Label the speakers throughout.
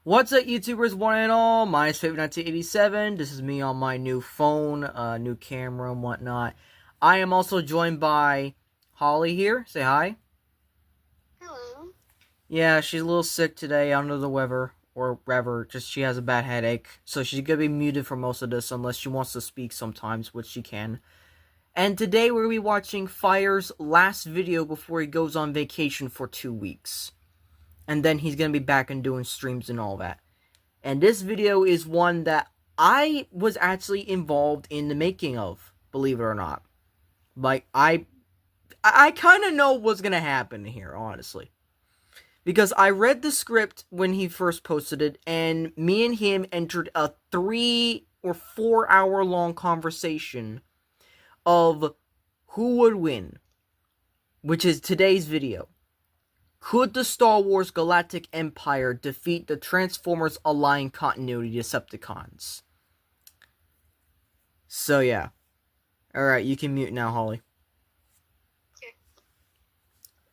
Speaker 1: What's up, YouTubers, one and all? My name's Favorite1987. This is me on my new phone, new camera and whatnot. I am also joined by Holly here. Say hi.
Speaker 2: Hello.
Speaker 1: Yeah, she's a little sick today, under the weather, or whatever. Just she has a bad headache, so she's gonna be muted for most of this unless she wants to speak sometimes, which she can. And today we're gonna be watching Fire's last video before he goes on vacation for 2 weeks. And then he's gonna be back and doing streams and all that. And this video is one that I was actually involved in the making of, believe it or not. Like, I kind of know what's going to happen here, honestly. Because I read the script when he first posted it, and me and him entered a 3 or 4 hour long conversation of who would win, which is today's video. Could the Star Wars Galactic Empire defeat the Transformers Aligned Continuity Decepticons? So yeah. Alright, you can mute now, Holly.
Speaker 2: Okay.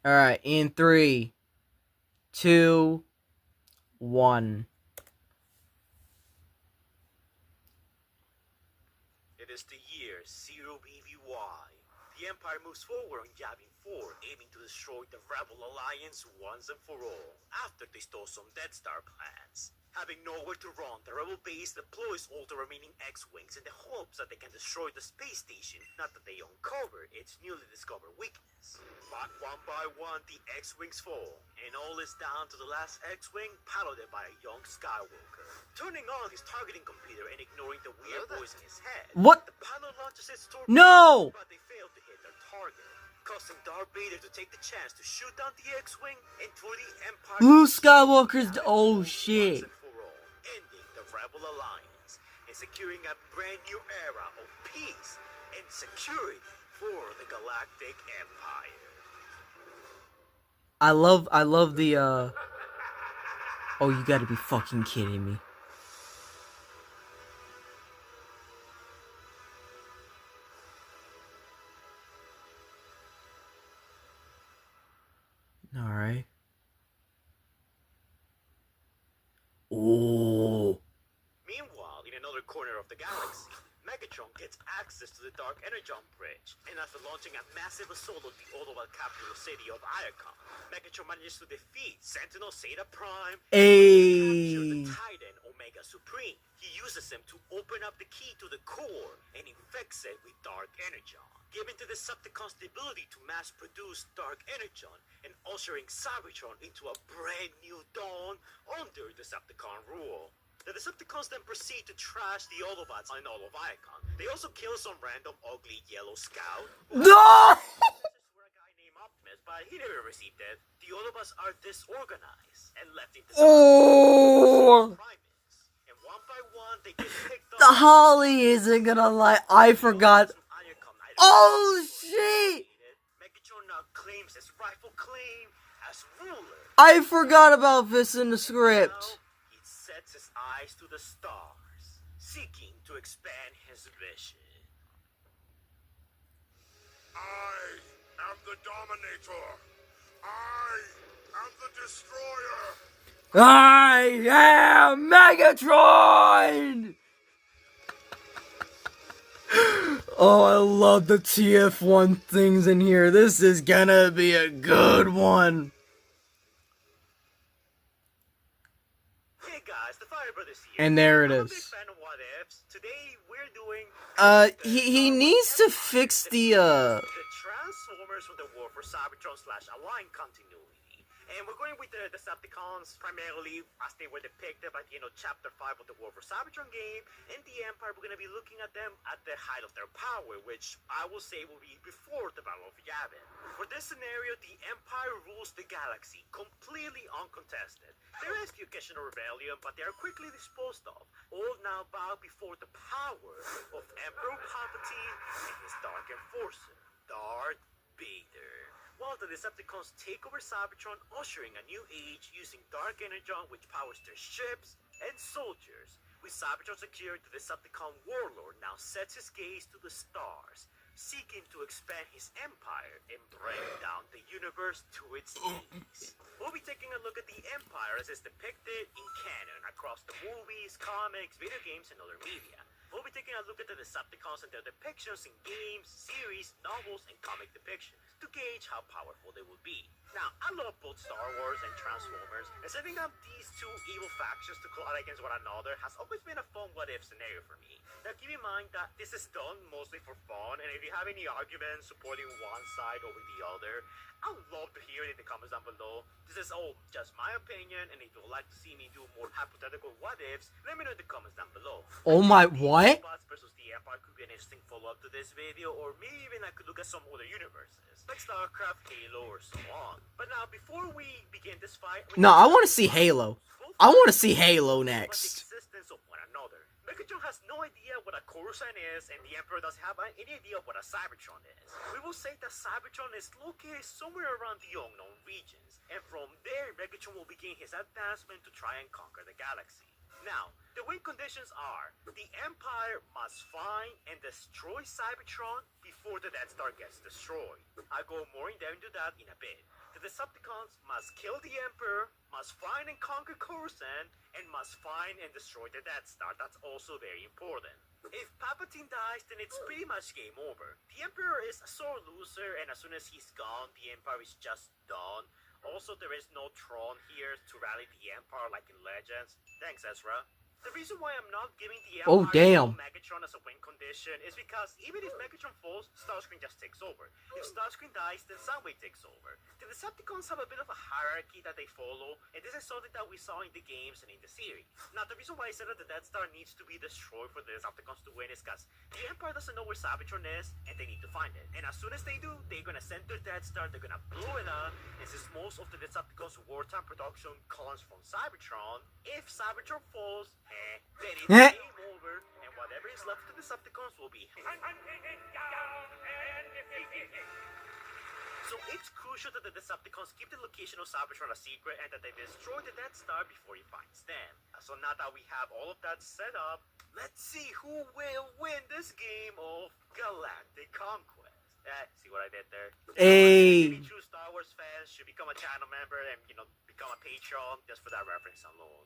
Speaker 1: Alright, in 3, 2, 1.
Speaker 3: It is the year 0 BVY. The Empire moves forward on Yavin 4, aiming to destroy the Rebel Alliance once and for all, after they stole some Death Star plans. Having nowhere to run, the Rebel base deploys all the remaining X-Wings in the hopes that they can destroy the space station, not that they uncover its newly discovered weakness. But one by one, the X-Wings fall, and all is down to the last X-Wing, piloted by a young Skywalker. Turning on his targeting computer and ignoring the weird voice in his head,
Speaker 1: What?
Speaker 3: the pilot launches its torpedo,
Speaker 1: No!
Speaker 3: but they fail to hit their target, causing Darth Vader to take the chance to shoot down the X-Wing and throw the Empire.
Speaker 1: Luke Skywalker's. Oh shit.
Speaker 3: Ending the Rebel Alliance and securing a brand new era of peace and security for the Galactic Empire.
Speaker 1: I love the Oh, you gotta be fucking kidding me. Alright. Oh.
Speaker 3: Meanwhile, in another corner of the galaxy, Megatron gets access to the Dark Energon Bridge, and after launching a massive assault on the Autobot capital city of Iacon, Megatron manages to defeat Sentinel Zeta Prime and capture the Titan Omega Supreme. He uses him to open up the key to the core and infects it with Dark Energon, giving the Decepticons the ability to mass-produce Dark Energon and ushering Cybertron into a brand new dawn under Decepticon rule. The Decepticons then proceed to trash the Autobots in all of Iacon. They also kill some random ugly yellow scout.
Speaker 1: No!
Speaker 3: For a guy named Optimus, but he never received it. The Autobots are disorganized and left in
Speaker 1: Oh!
Speaker 3: and one by one they get picked up.
Speaker 1: The Holly isn't gonna lie. I forgot. Oh shit!
Speaker 3: Megatron now claims his rightful claim as ruler.
Speaker 1: I forgot about this in the script.
Speaker 3: He sets his eyes to the stars, seeking to expand his vision.
Speaker 4: I am the Dominator. I am the Destroyer.
Speaker 1: I am Megatron! Oh, I love the TF1 things in here. This is gonna be a good one.
Speaker 3: Hey guys, the Fire Brothers here.
Speaker 1: And there it
Speaker 3: I'm a
Speaker 1: is.
Speaker 3: big fan of What Ifs. Today we're doing
Speaker 1: He needs to fix the
Speaker 3: Transformers from the War for Cybertron / Aligned Continuity. And we're going with the Decepticons primarily as they were depicted by the end of Chapter 5 of the War for Cybertron game. And the Empire, we're going to be looking at them at the height of their power, which I will say will be before the Battle of Yavin. For this scenario, the Empire rules the galaxy, completely uncontested. There is the occasional rebellion, but they are quickly disposed of. All now bow before the power of Emperor Palpatine and his Dark Enforcer, Darth Vader. While the Decepticons take over Cybertron, ushering a new age using Dark Energon, which powers their ships and soldiers. With Cybertron secured, the Decepticon warlord now sets his gaze to the stars, seeking to expand his empire and bring down the universe to its knees. We'll be taking a look at the Empire as it's depicted in canon, across the movies, comics, video games, and other media. We'll be taking a look at the Decepticons and their depictions in games, series, novels, and comic depictions to gauge how powerful they will be. Now, I love both Star Wars and Transformers, and setting up these two evil factions to collide against one another has always been a fun what-if scenario for me. Now, keep in mind that this is done mostly for fun, and if you have any arguments supporting one side over the other, I would love to hear it in the comments down below. This is all just my opinion, and if you would like to see me do more hypothetical what-ifs, let me know in the comments down below.
Speaker 1: Oh my, what?
Speaker 3: Robots versus the Empire could be an interesting follow-up to this video, or maybe even I could look at some other universes, like StarCraft, Halo, or so on. But now, before we begin this fight...
Speaker 1: No, I want to see Halo. I want to see Halo next.
Speaker 3: The existence of one another. Megatron has no idea what a Coruscant is, and the Emperor doesn't have any idea what a Cybertron is. We will say that Cybertron is located somewhere around the unknown regions, and from there, Megatron will begin his advancement to try and conquer the galaxy. Now, the win conditions are, the Empire must find and destroy Cybertron before the Death Star gets destroyed. I'll go more in depth into that in a bit. The Decepticons must kill the Emperor, must find and conquer Coruscant, and must find and destroy the Death Star. That's also very important. If Palpatine dies, then it's pretty much game over. The Emperor is a sore loser, and as soon as he's gone, the Empire is just done. Also, there is no throne here to rally the Empire like in Legends. Thanks, Ezra. The reason why I'm not giving the
Speaker 1: Oh,
Speaker 3: Empire
Speaker 1: damn.
Speaker 3: Megatron as a win condition is because even if Megatron falls, Starscream just takes over. If Starscream dies, then Soundwave takes over. The Decepticons have a bit of a hierarchy that they follow, and this is something that we saw in the games and in the series. Now, the reason why I said that the Death Star needs to be destroyed for the Decepticons to win is because the Empire doesn't know where Cybertron is, and they need to find it. And as soon as they do, they're gonna send their Death Star, they're gonna blow it up, and since most of the Decepticons' wartime production comes from Cybertron, if Cybertron falls, then it's game over, and whatever is left to the Decepticons will be So it's crucial that the Decepticons keep the location of Cybertron a secret and that they destroy the Death Star before he finds them. So now that we have all of that set up, let's see who will win this game of Galactic Conquest. See what I did there?
Speaker 1: Hey.
Speaker 3: Any true Star Wars fans should become a channel member and, become a Patreon just for that reference alone.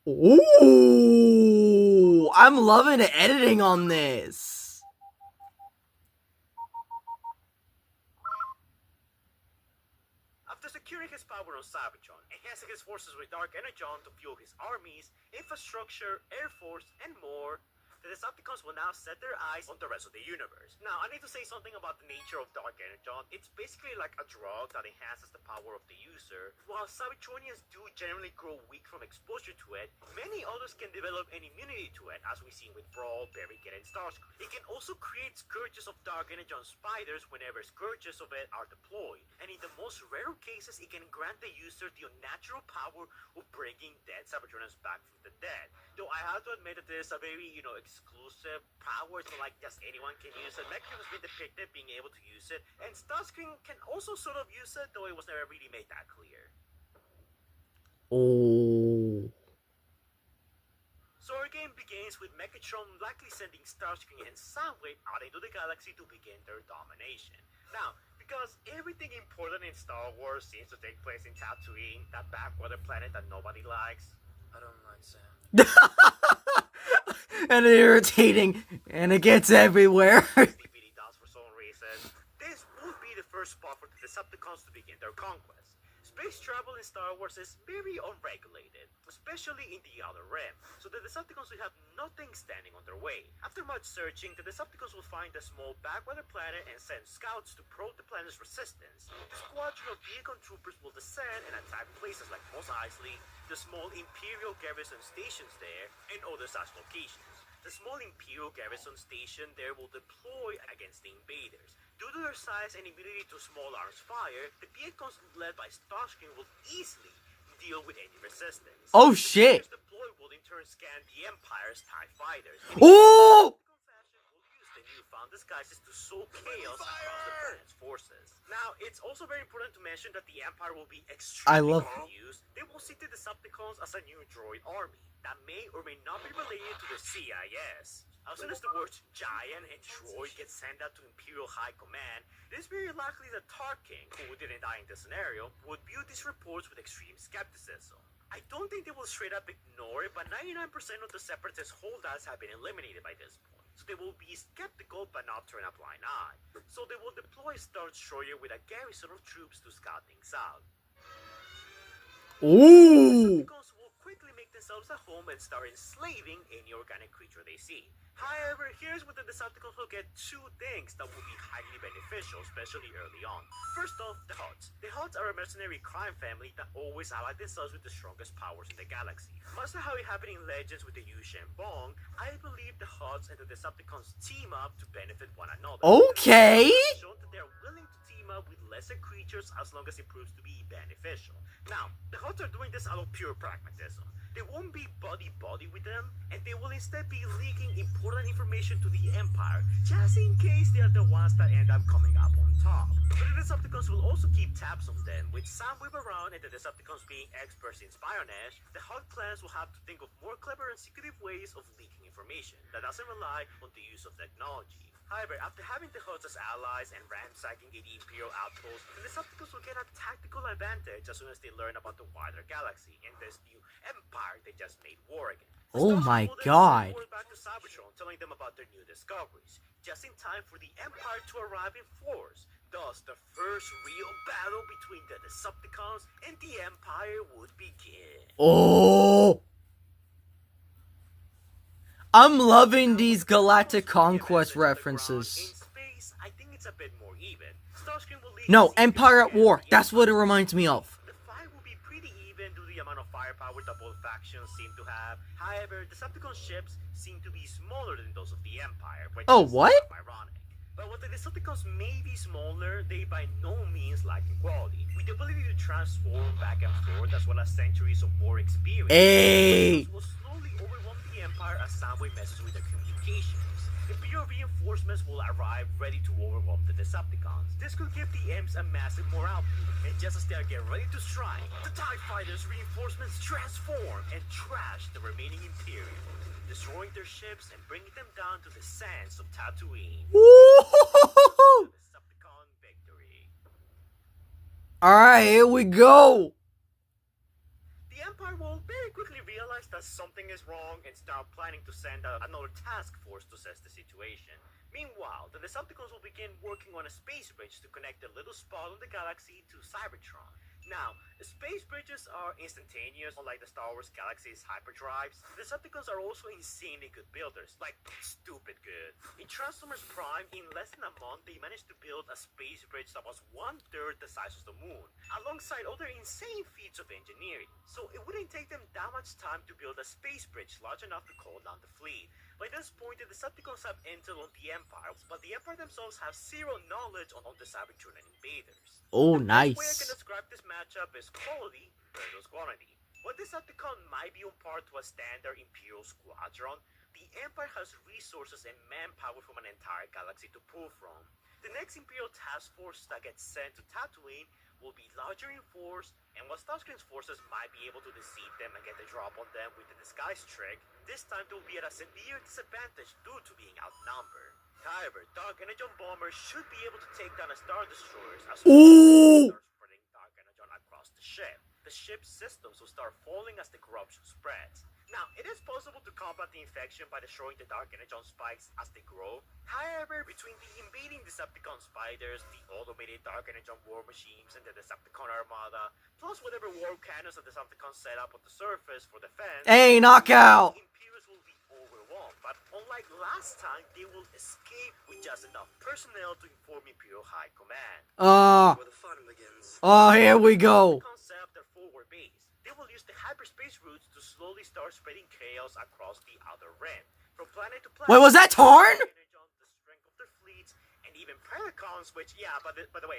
Speaker 1: Ooh, I'm loving the editing on this.
Speaker 3: After securing his power on Cybertron, enhancing his forces with Dark Energon to fuel his armies, infrastructure, air force, and more, the Decepticons will now set their eyes on the rest of the universe. Now, I need to say something about the nature of Dark Energon. It's basically like a drug that enhances the power of the user. While Cybertronians do generally grow weak from exposure to it, many others can develop an immunity to it, as we've seen with Brawl, Barricade, and Starscream. It can also create scourges of Dark Energon spiders whenever scourges of it are deployed. And in the most rare cases, it can grant the user the unnatural power of bringing dead Cybertronians back from the dead. Though I have to admit that this is a very, exclusive power, so like just anyone can use it. Megatron has been depicted being able to use it, and Starscream can also sort of use it, though it was never really made that clear.
Speaker 1: Oh.
Speaker 3: So our game begins with Megatron likely sending Starscream and Soundwave out into the galaxy to begin their domination. Now, because everything important in Star Wars seems to take place in Tatooine, that backwater planet that nobody likes. I don't like Sam.
Speaker 1: And irritating, and it gets everywhere.
Speaker 3: DVD does for some reason. This would be the first spot for the Decepticons to begin their conquest. Space travel in Star Wars is very unregulated, especially in the Outer Rim, so the Decepticons will have nothing standing on their way. After much searching, the Decepticons will find a small backwater planet and send scouts to probe the planet's resistance. The squadron of Beacon troopers will descend and attack places like Mos Eisley, the small Imperial garrison stations there, and other such locations. The small Imperial garrison station there will deploy against the invaders. Due to their size and immunity to small arms fire, the vehicles led by Starscream will easily deal with any resistance.
Speaker 1: Oh shit!
Speaker 3: The deploy will in turn scan the Empire's TIE fighters.
Speaker 1: Oh!
Speaker 3: Will use the the newfound disguises to sow chaos across the planet's forces. Now, it's also very important to mention that the Empire will be extremely confused. They will see the Decepticons as a new droid army that may or may not be related to the CIS. As soon as the words giant and droid get sent out to Imperial High Command, it is very likely that Tarkin, who didn't die in this scenario, would view these reports with extreme skepticism. I don't think they will straight up ignore it, but 99% of the Separatist holdouts have been eliminated by this point. So they will be skeptical but not turn a blind eye. So they will deploy Star Destroyer with a garrison of troops to scout things out.
Speaker 1: Ooh!
Speaker 3: Decepticons will quickly make themselves at home and start enslaving any organic creature they see. However, here's where the Decepticons will get two things that will be highly beneficial, especially early on. First off, the Huts. The Huts are a mercenary crime family that always ally themselves with the strongest powers in the galaxy. Much like how it happened in Legends with the Yu Shen Bong, I believe the Huts and the Decepticons team up to benefit one another.
Speaker 1: Okay!
Speaker 3: They've shown that they're willing to team up with lesser creatures as long as it proves to be beneficial. Now, the Huts are doing this out of pure pragmatism. They won't be buddy-buddy with them, and they will instead be leaking important information to the Empire, just in case they are the ones that end up coming up on top. But the Decepticons will also keep tabs on them. With Soundwave around and the Decepticons being experts in espionage, the Hut clans will have to think of more clever and secretive ways of leaking information that doesn't rely on the use of technology. However, after having the Huts as allies and ransacking the Imperial outposts, the Decepticons will get a tactical advantage as soon as they learn about the wider galaxy and this new empire they just made war against.
Speaker 1: Oh my god.
Speaker 3: Back to Cybertron, telling them about their new discoveries, just in time for the Empire to arrive in force. Thus, the first real battle between the Decepticons and the Empire would begin.
Speaker 1: Oh! I'm loving these Galactic Conquest references.
Speaker 3: In space, I think it's a bit more even. Starscream will lead
Speaker 1: No,
Speaker 3: the
Speaker 1: Empire at
Speaker 3: Secret
Speaker 1: War.
Speaker 3: Command,
Speaker 1: That's what it reminds me of.
Speaker 3: The fight will be pretty even due to the amount of firepower that both factions seem to have. However, Decepticon ships seem to be smaller than those of the Empire, which
Speaker 1: Oh,
Speaker 3: is
Speaker 1: what?
Speaker 3: kind of ironic. But while the Decepticons may be smaller, they by no means lack in quality. With the ability to transform back and forth as well as centuries of war experience,
Speaker 1: Hey!
Speaker 3: Decepticons will slowly overwhelm the Empire as Soundwave messes with their communications. Imperial reinforcements will arrive ready to overwhelm the Decepticons. This could give the Imps a massive morale boost, and just as they are getting ready to strike, the TIE Fighters' reinforcements transform and trash the remaining Imperials, destroying their ships and bringing them down to the sands of Tatooine.
Speaker 1: Woo!
Speaker 3: Decepticon victory.
Speaker 1: Alright, here we go!
Speaker 3: The Empire will very quickly realize that something is wrong and start planning to send out another task force to assess the situation. Meanwhile, the Decepticons will begin working on a space bridge to connect the little spot on the galaxy to Cybertron. Now, the space bridges are instantaneous, unlike the Star Wars Galaxy's hyperdrives. The Decepticons are also insanely good builders, like stupid good. In Transformers Prime, in less than a month, they managed to build a space bridge that was 1/3 the size of the moon, alongside other insane feats of engineering. So it wouldn't take them that much time to build a space bridge large enough to call down the fleet. By this point, the Decepticons have intel on the Empire, but the Empire themselves have zero knowledge on the Cybertronian invaders.
Speaker 1: Oh,
Speaker 3: The best way I can
Speaker 1: nice.
Speaker 3: describe this matchup is quality versus quantity. While Decepticon might be on par to a standard Imperial squadron, the Empire has resources and manpower from an entire galaxy to pull from. The next Imperial task force that gets sent to Tatooine will be larger in force, and while Starscream's forces might be able to deceive them and get the drop on them with the disguise trick, this time they will be at a severe disadvantage due to being outnumbered. However, Dark Energon bombers should be able to take down a Star Destroyers as soon as
Speaker 1: Ooh!
Speaker 3: they start spreading Dark Energon across the ship. The ship's systems will start falling as the corruption spreads. Now, it is possible to combat the infection by destroying the Dark Energon spikes as they grow. However, between the invading Decepticon spiders, the automated Dark Energon war machines, and the Decepticon armada, plus whatever war cannons the Decepticons set up on the surface for defense,
Speaker 1: Hey, knockout!
Speaker 3: the Imperials will be overwhelmed. But unlike last time, they will escape with just enough personnel to inform Imperial High Command.
Speaker 5: Where the fun begins.
Speaker 1: Here we go.
Speaker 3: Decepticons set up their forward base. They will use the hyperspace routes to slowly start spreading chaos across the outer rim. From planet to planet.
Speaker 1: Wait, was that Tarn?
Speaker 3: The strength of their fleets, and even Predacons, which, yeah, by the way,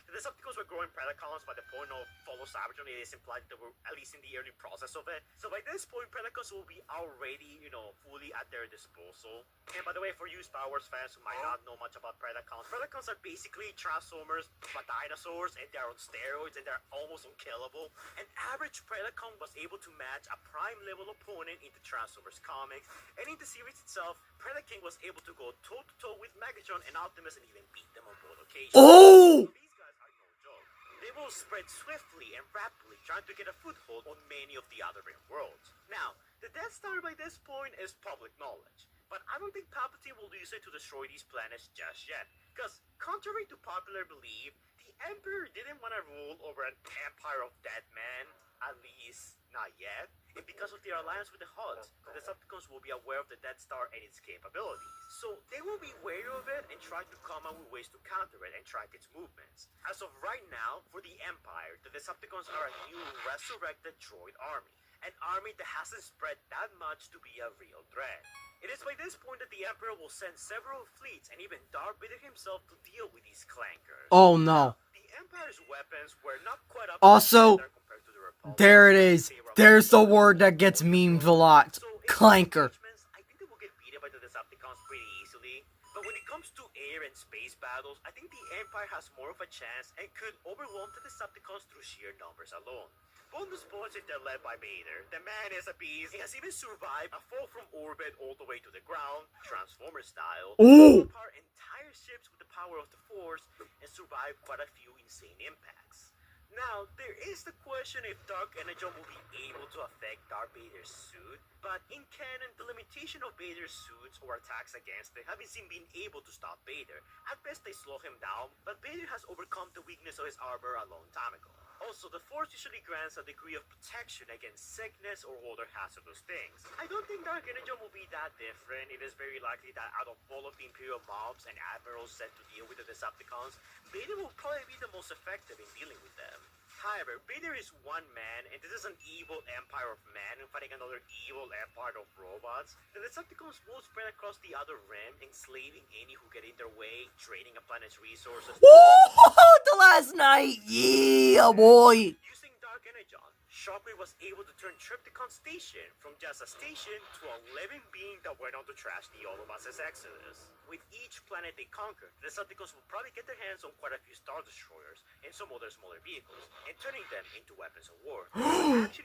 Speaker 3: the The Decepticons were growing Predacons by the point of follow Cybertron. It is implied that we're at least in the early process of it. So by this point, Predacons will be already, fully at their disposal. And by the way, for you Star Wars fans who might not know much about Predacons, Predacons are basically Transformers but dinosaurs, and they're on steroids, and they're almost unkillable. An average Predacon was able to match a prime level opponent in the Transformers comics, and in the series itself, Predaking was able to go toe-to-toe with Megatron and Optimus and even beat them on both occasions.
Speaker 1: Oh!
Speaker 3: So these guys are no joke. They will spread swiftly and rapidly, trying to get a foothold on many of the other ring worlds. Now, the Death Star by this point is public knowledge, but I don't think Palpatine will use it to destroy these planets just yet, because contrary to popular belief, the Emperor didn't want to rule over an empire of dead men, at least not yet. And because of their alliance with the Huds, the Decepticons will be aware of the Death Star and its capabilities. So they will be wary of it and try to come up with ways to counter it and track its movements. As of right now, for the Empire, the Decepticons are a new resurrected droid army. An army that hasn't spread that much to be a real threat. It is by this point that the Emperor will send several fleets and even Darth Vader himself to deal with these clankers.
Speaker 1: Oh no.
Speaker 3: The Empire's weapons were not quite up
Speaker 1: Also,
Speaker 3: to compared to the Republic.
Speaker 1: there it is. There's the word that gets memed a lot.
Speaker 3: So in
Speaker 1: Clanker.
Speaker 3: engagements, I think they will get beaten by the Decepticons pretty easily. But when it comes to air and space battles, I think the Empire has more of a chance and could overwhelm the Decepticons through sheer numbers alone. Bonus points if they're led by Vader. The man is a beast. He has even survived a fall from orbit all the way to the ground, Transformer style.
Speaker 1: Ooh.
Speaker 3: Power entire ships with the power of the Force and survive quite a few insane impacts. Now, there is the question if Dark Energon will be able to affect Darth Vader's suit, but in canon, the limitation of Vader's suits or attacks against it haven't seen being able to stop Vader. At best, they slow him down, but Vader has overcome the weakness of his armor a long time ago. Also, the Force usually grants a degree of protection against sickness or other hazardous things. I don't think Dark Energon will be that different. It is very likely that out of all of the Imperial mobs and admirals set to deal with the Decepticons, Vader will probably be the most effective in dealing with them. However, Vader is one man, and this is an evil empire of men fighting another evil empire of robots. The Decepticons will spread across the other rim, enslaving any who get in their way, draining a planet's resources.
Speaker 1: Woo! The last night! Yeah, boy!
Speaker 3: Using Dark Energon, Shockwave was able to turn Tripticon Station from just a station to a living being that went on to trash the Autobots' Exodus. With each planet they conquered, the Decepticons will probably get their hands on quite a few Star Destroyers and some other smaller vehicles, and turning them into weapons of war.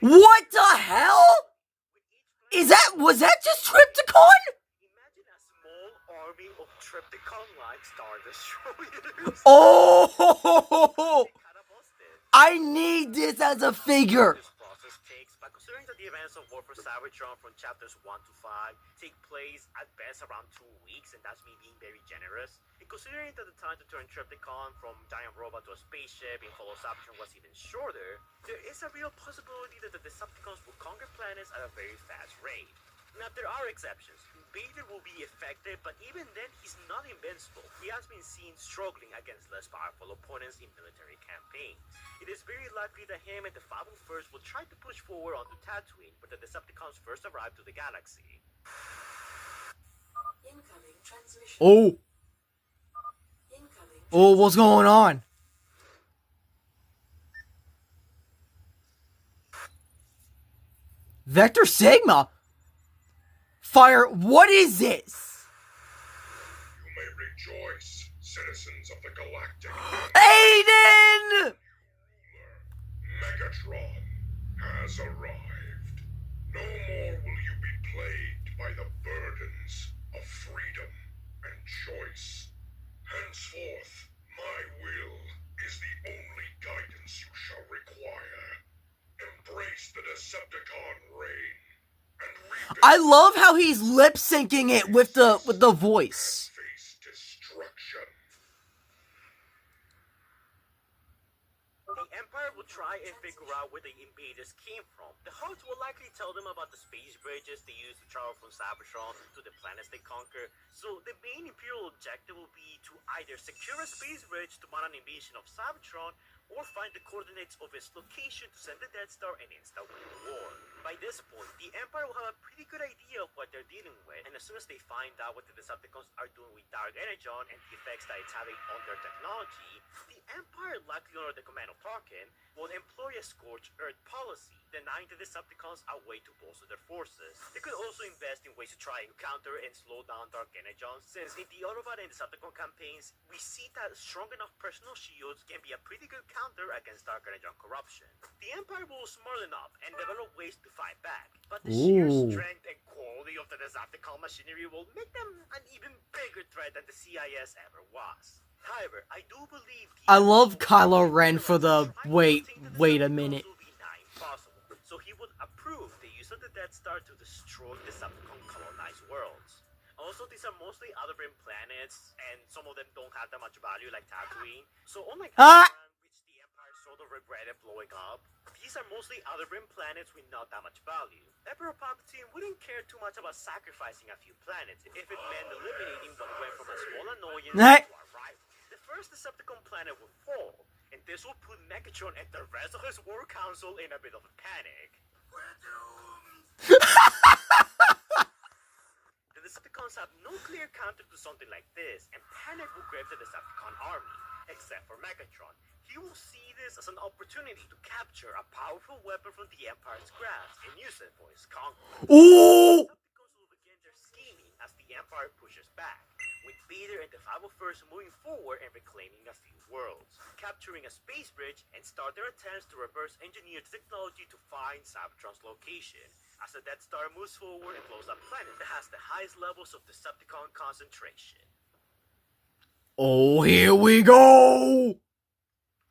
Speaker 1: What the hell? Was that just Tripticon?
Speaker 3: Imagine a small army of Tripticon-like Star Destroyers.
Speaker 1: Oh!
Speaker 3: Kinda busted.
Speaker 1: I need this as a figure.
Speaker 3: This process takes, but considering that the events of War for Cybertron from chapters 1 to 5 take place at best around 2 weeks, and that's me being very generous, and considering that the time to turn Tripticon from giant robot to a spaceship in Follow Cybertron was even shorter, there is a real possibility that the Decepticons will conquer planets at a very fast rate. Now, there are exceptions. Vader will be effective, but even then, he's not invincible. He has been seen struggling against less powerful opponents in military campaigns. It is very likely that him and the 501st will try to push forward onto Tatooine, where the Decepticons first arrived to the galaxy.
Speaker 6: Incoming transmission.
Speaker 1: Oh.
Speaker 6: Incoming.
Speaker 1: Oh, what's going on? Vector Sigma? Fire, what is this?
Speaker 4: You may rejoice, citizens of the galactic.
Speaker 1: Aiden!
Speaker 4: Megatron has arrived. No more will you be plagued by the burdens of freedom and choice. Henceforth, my will is the only guidance you shall require. Embrace the Decepticon reign.
Speaker 1: I love how he's lip syncing it with the voice.
Speaker 4: Face destruction.
Speaker 3: The Empire will try and figure out where the invaders came from. The Huds will likely tell them about the space bridges they use to travel from Cybertron to the planets they conquer. So the main Imperial objective will be to either secure a space bridge to mount an invasion of Cybertron, or find the coordinates of its location to send the Death Star and insta win the war. By this point, the Empire will have a pretty good idea of what they're dealing with, and as soon as they find out what the Decepticons are doing with Dark Energon and the effects that it's having on their technology, the Empire likely acting under the command of Tarkin, will employ a scorched earth policy, denying the Decepticons a way to bolster their forces. They could also invest in ways to try and counter and slow down Dark Energon, since in the Autobot and Decepticon campaigns, we see that strong enough personal shields can be a pretty good counter against Dark Energon corruption. The Empire will smart enough and develop ways to fight back, but the sheer strength and quality of the Decepticon machinery will make them an even bigger threat than the CIS ever was. However, I do believe
Speaker 1: I love Kylo Ren for the wait a minute.
Speaker 3: So he would approve the use of the Death Star to destroy Decepticon colonized worlds. Also, these are mostly other rim planets, and some of them don't have that much value, like Tatooine. So unlike which the Empire sort of regretted blowing up, these are mostly other rim planets with not that much value. Emperor Palpatine wouldn't care too much about sacrificing a few planets if it meant eliminating what went from a small annoyance to a rival. The first Decepticon planet would fall, and this will put Megatron and the rest of his war council in a bit of a panic. We're doomed! The Decepticons have no clear counter to something like this, and panic will grip the Decepticon army, except for Megatron. He will see this as an opportunity to capture a powerful weapon from the Empire's grasp and use it for his conquest.
Speaker 1: Ooh!
Speaker 3: Decepticons will begin their scheming as the Empire pushes back, with Vader and the 501st moving forward and reclaiming a few worlds, capturing a space bridge, and start their attempts to reverse engineer the technology to find Cybertron's location, as the Death Star moves forward and blows up planet that has the highest levels of Decepticon concentration.
Speaker 1: Oh, here we go!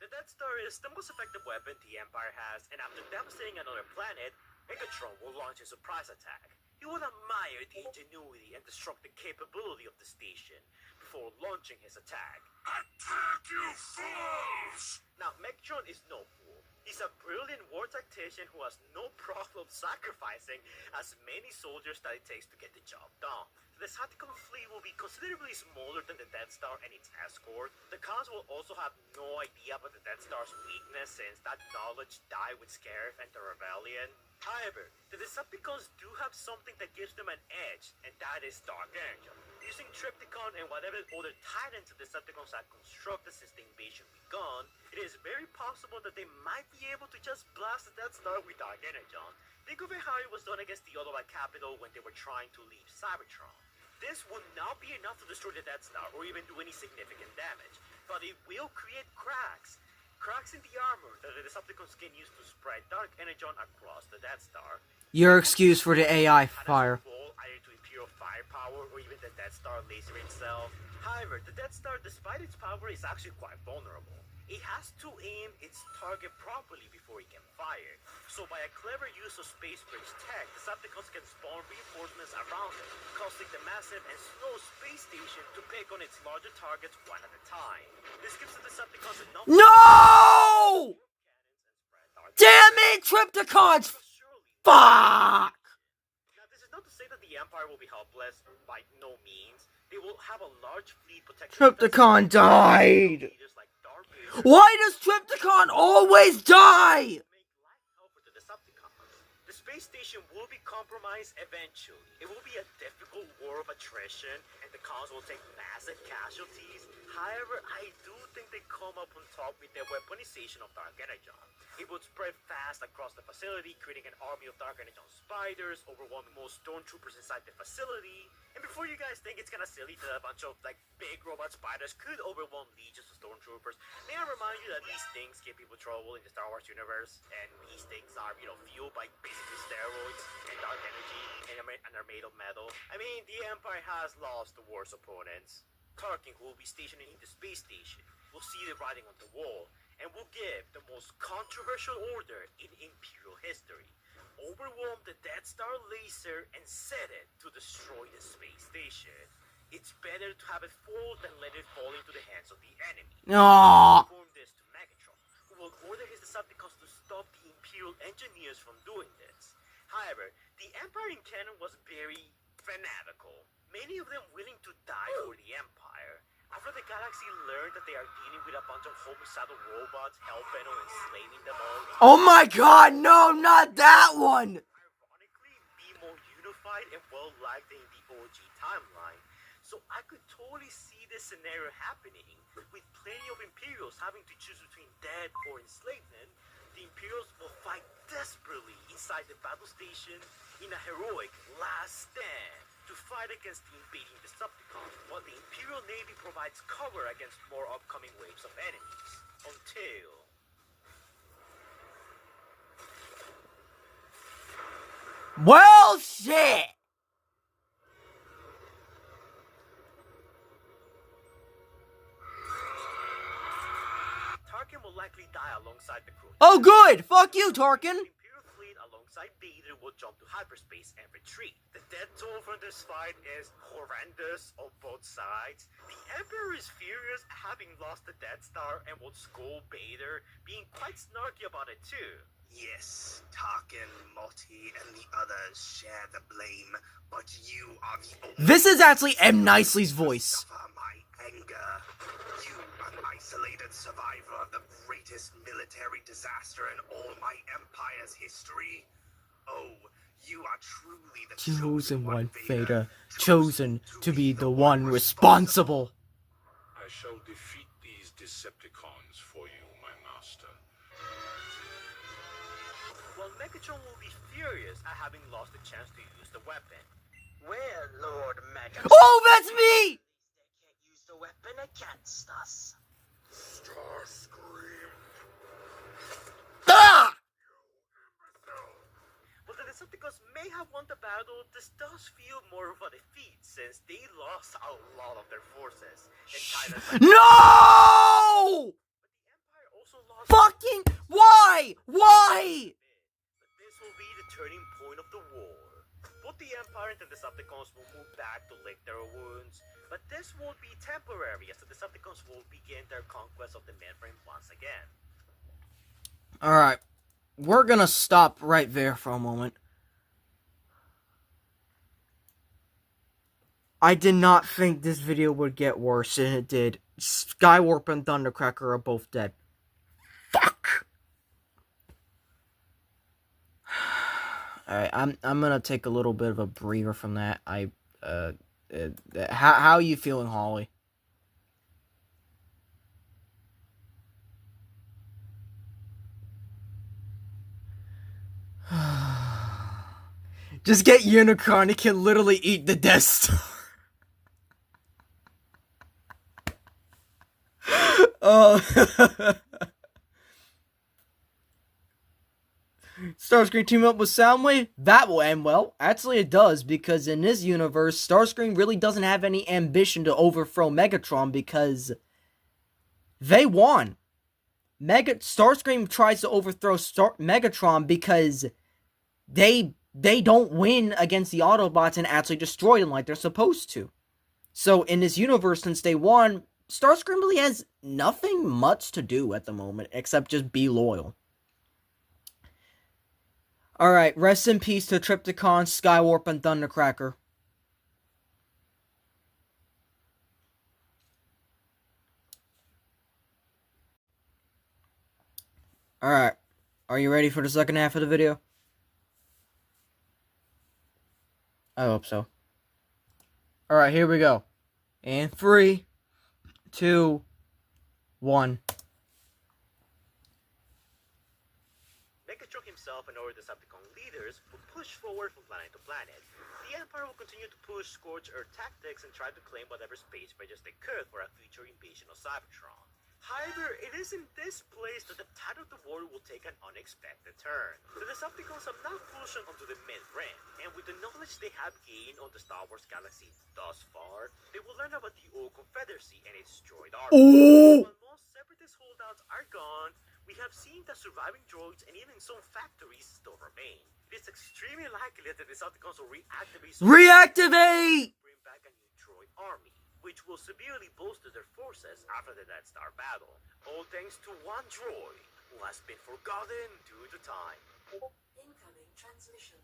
Speaker 3: The Death Star is the most effective weapon the Empire has, and after devastating another planet, Megatron will launch a surprise attack. He will admire the ingenuity and destructive capability of the station before launching his attack.
Speaker 4: Attack, you fools!
Speaker 3: Now, Megatron is no fool. He's a brilliant war tactician who has no problem sacrificing as many soldiers that it takes to get the job done. The Decepticon fleet will be considerably smaller than the Death Star and its escort. The cons will also have no idea about the Death Star's weakness, since that knowledge died with Scarif and the Rebellion. However, the Decepticons do have something that gives them an edge, and that is Dark Energy. Using Triptychon and whatever other titans the Decepticons have constructed since the invasion begun, it is very possible that they might be able to just blast the Death Star with Dark Energy. Think of it how it was done against the Autobot capital when they were trying to leave Cybertron. This would not be enough to destroy the Death Star or even do any significant damage, but it will create cracks. Cracks in the armor that the Decepticons can use to spread Dark Energon across the Death Star.
Speaker 1: Your excuse for the AI fire.
Speaker 3: Either to Imperial firepower or even the Death Star laser itself. However, the Death Star, despite its power, is actually quite vulnerable. It has to aim its target properly before it can fire. So by a clever use of space bridge tech, Decepticons can spawn reinforcements around it, causing the massive and slow space station to pick on its larger targets one at a time. This gives the Decepticons enough...
Speaker 1: No! Damn it, Triptychons! Fuck!
Speaker 3: Now, this is not to say that the Empire will be helpless, by no means. They will have a large fleet protecting...
Speaker 1: Triptychon died! Why does Triptychon always die?
Speaker 3: The space station will be compromised eventually. It will be a difficult war of attrition, and the cons will take massive casualties. However, I do think they come up on top with their weaponization of Dark Energon. It would spread fast across the facility, creating an army of Dark Energon spiders, overwhelming most stormtroopers inside the facility. And before you guys think it's kinda silly that a bunch of big robot spiders could overwhelm legions of stormtroopers, may I remind you that these things give people trouble in the Star Wars universe, and these things are, fueled by basically steroids and dark energy, and are made of metal. I mean, the Empire has lost the war's opponents. Tarkin, who will be stationed in the space station, will see the writing on the wall, and will give the most controversial order in Imperial history. Overwhelm the Death Star laser and set it to destroy the space station. It's better to have it fall than let it fall into the hands of the enemy.
Speaker 1: Aww.
Speaker 3: Inform this to Megatron, who will order his Decepticons to stop the Imperial engineers from doing this. However, the Empire in canon was very fanatical, many of them willing to die for the Empire. After the galaxy learned that they are dealing with a bunch of homicidal robots, hell-bent on enslaving them all...
Speaker 1: Oh my god, no, not that one!
Speaker 3: Ironically, be more unified and well-liked than the OG timeline. So I could totally see this scenario happening, with plenty of Imperials having to choose between death or enslavement. The Imperials will fight desperately inside the battle station in a heroic last stand to fight against the invading Decepticons, while the Imperial Navy provides cover against more upcoming waves of enemies. Until...
Speaker 1: Well, shit!
Speaker 3: Tarkin will likely die alongside the crew.
Speaker 1: Oh, good! Fuck you, Tarkin!
Speaker 3: The Imperial fleet alongside Vader will jump to hyperspace and retreat. The death toll from this fight is horrendous on both sides. The Emperor is furious having lost the Death Star and will scold Vader, being quite snarky about it too.
Speaker 5: Yes, Tarkin, Motti, and the others share the blame, but you are the only
Speaker 1: This is actually M. Nicely's voice.
Speaker 5: suffer my anger. You, an isolated survivor of the greatest military disaster in all my empire's history. Oh, you are truly the
Speaker 1: Chosen one, Vader. Chosen to be the one responsible.
Speaker 4: I shall defeat these Decepticons for you, my master.
Speaker 3: While Megatron will be furious at having lost the chance to use the weapon.
Speaker 5: Where, Lord Megatron?
Speaker 1: Oh, that's me!
Speaker 5: They can't use the weapon against us.
Speaker 4: Starscream.
Speaker 1: Ah!
Speaker 3: While the Decepticons may have won the battle, this does feel more of a defeat since they lost a lot of their forces. And Titans like
Speaker 1: No!
Speaker 3: the Empire also lost.
Speaker 1: Fucking why? Why?
Speaker 3: But this will be the turning point of the war. Both the Empire and the Decepticons will move back to lick their wounds, but this won't be temporary as the Decepticons will begin their conquest of the mainframe once again.
Speaker 1: Alright, we're gonna stop right there for a moment. I did not think this video would get worse, and it did. Skywarp and Thundercracker are both dead. Fuck! Alright, I'm gonna take a little bit of a breather from that. How are you feeling, Holly? Just get Unicron, he can literally eat the Death Star. Oh. Starscream team up with Soundwave? That will end well. Actually, it does, because in this universe, Starscream really doesn't have any ambition to overthrow Megatron because they won. Starscream tries to overthrow Megatron because they don't win against the Autobots and actually destroy them like they're supposed to. So in this universe, since they won, Starscream really has nothing much to do at the moment except just be loyal. Alright, rest in peace to Trypticon, Skywarp, and Thundercracker. Alright, are you ready for the second half of the video? I hope so. Alright, here we go. And 3, 2, 1.
Speaker 3: Megatron himself and other Decepticon leaders will push forward from planet to planet. The Empire will continue to push Scorched Earth tactics and try to claim whatever space bridges they could for a future invasion of Cybertron. However, it is in this place that the tide of the war will take an unexpected turn. The Decepticons have now pushed onto the mid-rim, and with the knowledge they have gained on the Star Wars galaxy thus far, they will learn about the old Confederacy and its droid army.
Speaker 1: Ooh.
Speaker 3: While most separatist holdouts are gone, we have seen that surviving droids and even some factories still remain. It is extremely likely that the Decepticons will reactivate bring back a new droid army, which will severely bolster their forces after the Death Star battle. All thanks to one droid who has been forgotten due to time.
Speaker 6: Incoming transmission.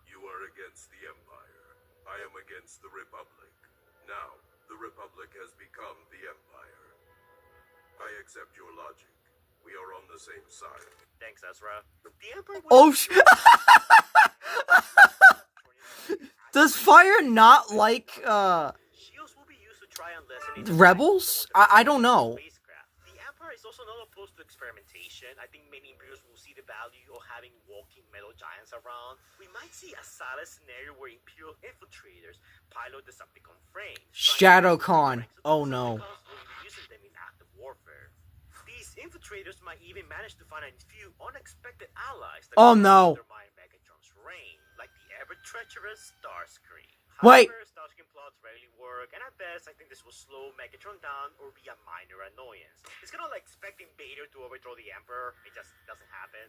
Speaker 4: You are against the Empire. I am against the Republic. Now, the Republic has become the Empire. I accept your logic. We are on the same side.
Speaker 3: Thanks, Ezra. The Emperor
Speaker 1: Oh, Does Fire not like,
Speaker 3: Shields will in the
Speaker 1: Rebels? I don't know.
Speaker 3: spacecraft. The Empire is also not opposed to experimentation. I think many Imperials will see the value of having walking metal giants around. We might see a solid scenario where Imperial infiltrators pilot Decepticon frames.
Speaker 1: ShadowCon. Oh no.
Speaker 3: Will be using them in active warfare. These infiltrators might even manage to find a few unexpected allies that
Speaker 1: Oh,
Speaker 3: could
Speaker 1: no.
Speaker 3: undermine Megatron's reign, like the ever-treacherous Starscream.
Speaker 1: Wait.
Speaker 3: However, Starscream plots rarely work, and at best, I think this will slow Megatron down or be a minor annoyance. It's kind of like expecting Vader to overthrow the Emperor. It just doesn't happen.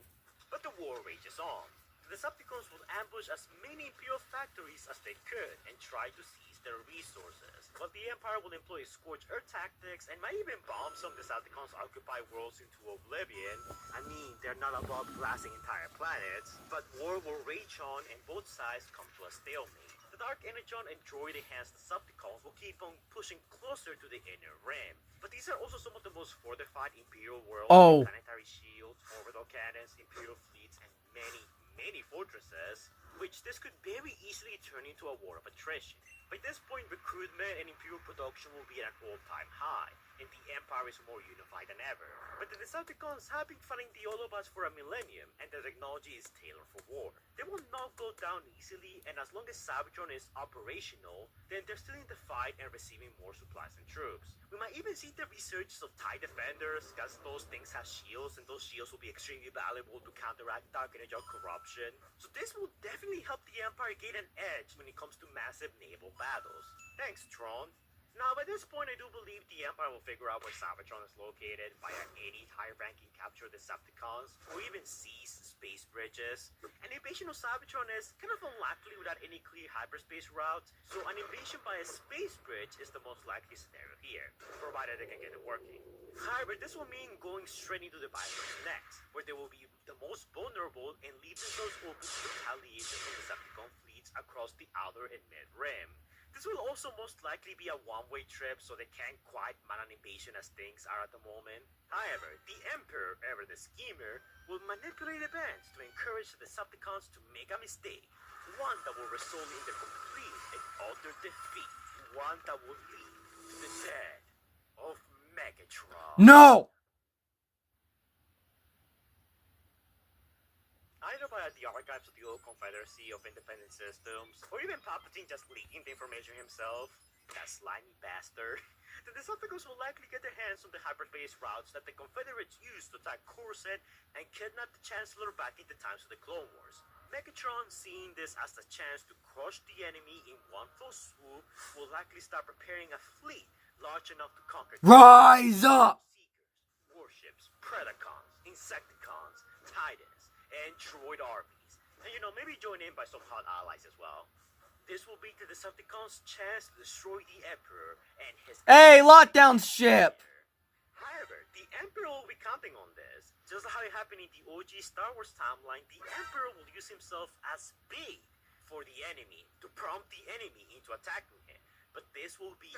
Speaker 3: But the war rages on. The Decepticons will ambush as many Imperial factories as they could and try to seize their resources, while the Empire will employ scorched earth tactics and might even bomb some Decepticons' occupied worlds into oblivion. I mean, they're not above blasting entire planets, but war will rage on and both sides come to a stalemate. The Dark Energon and droid-enhanced Decepticons will keep on pushing closer to the inner rim, but these are also some of the most fortified Imperial worlds
Speaker 1: Oh.
Speaker 3: with planetary shields, orbital cannons, Imperial fleets, and many fortresses, which this could very easily turn into a war of attrition. By this point, recruitment and Imperial production will be at an all-time high, and the Empire is more unified than ever. But the Decepticons have been fighting the Autobots for a millennium, and their technology is tailored for war. They will not go down easily, and as long as Cybertron is operational, then they're still in the fight and receiving more supplies and troops. We might even see the resurgence of TIE Defenders, because those things have shields, and those shields will be extremely valuable to counteract Dark Energon corruption. So this will definitely help the Empire gain an edge when it comes to massive naval battles. Thanks, Tron. Now, by this point, I do believe the Empire will figure out where Cybertron is located via any high-ranking capture Decepticons, or even seize space bridges. An invasion of Cybertron is kind of unlikely without any clear hyperspace routes, so an invasion by a space bridge is the most likely scenario here, provided they can get it working. However, this will mean going straight into the Viper's next, where they will be the most vulnerable and leave themselves open to retaliation from Decepticon fleets across the outer and mid-rim. This will also most likely be a one-way trip, so they can't quite man an invasion as things are at the moment. However, the Emperor, ever the schemer, will manipulate events to encourage the Decepticons to make a mistake, one that will result in their complete and utter defeat, one that will lead to the death of Megatron.
Speaker 1: No!
Speaker 3: Either via the archives of the old Confederacy of Independent Systems, or even Palpatine just leaking the information himself. That slimy bastard. The Decepticons will likely get their hands on the hyperspace routes that the Confederates used to attack Coruscant and kidnap the Chancellor back in the times of the Clone Wars. Megatron, seeing this as a chance to crush the enemy in one fell swoop, will likely start preparing a fleet large enough to conquer
Speaker 1: Rise up!
Speaker 3: Seekers, warships, Predacons, Insecticons, Titans, and droid armies. And maybe join in by some hot allies as well. This will be the Decepticons' chance to destroy the Emperor and his...
Speaker 1: Hey, lockdown ship!
Speaker 3: However, the Emperor will be counting on this. Just like how it happened in the OG Star Wars timeline, the Emperor will use himself as bait for the enemy, to prompt the enemy into attacking him. But this will be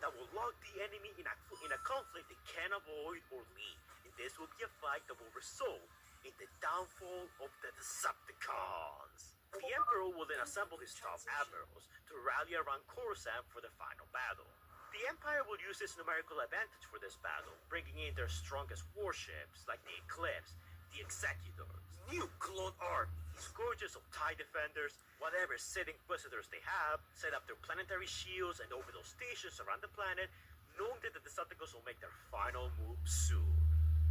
Speaker 3: that will lock the enemy in a conflict they can't avoid or leave. And this will be a fight that will result in the downfall of the Decepticons. The Emperor will then assemble his top admirals to rally around Coruscant for the final battle. The Empire will use its numerical advantage for this battle, bringing in their strongest warships like the Eclipse, the Executors, new clone armies, scourges of TIE Defenders, whatever Sith Inquisitors they have, set up their planetary shields and orbital stations around the planet, knowing that the Decepticons will make their final move soon.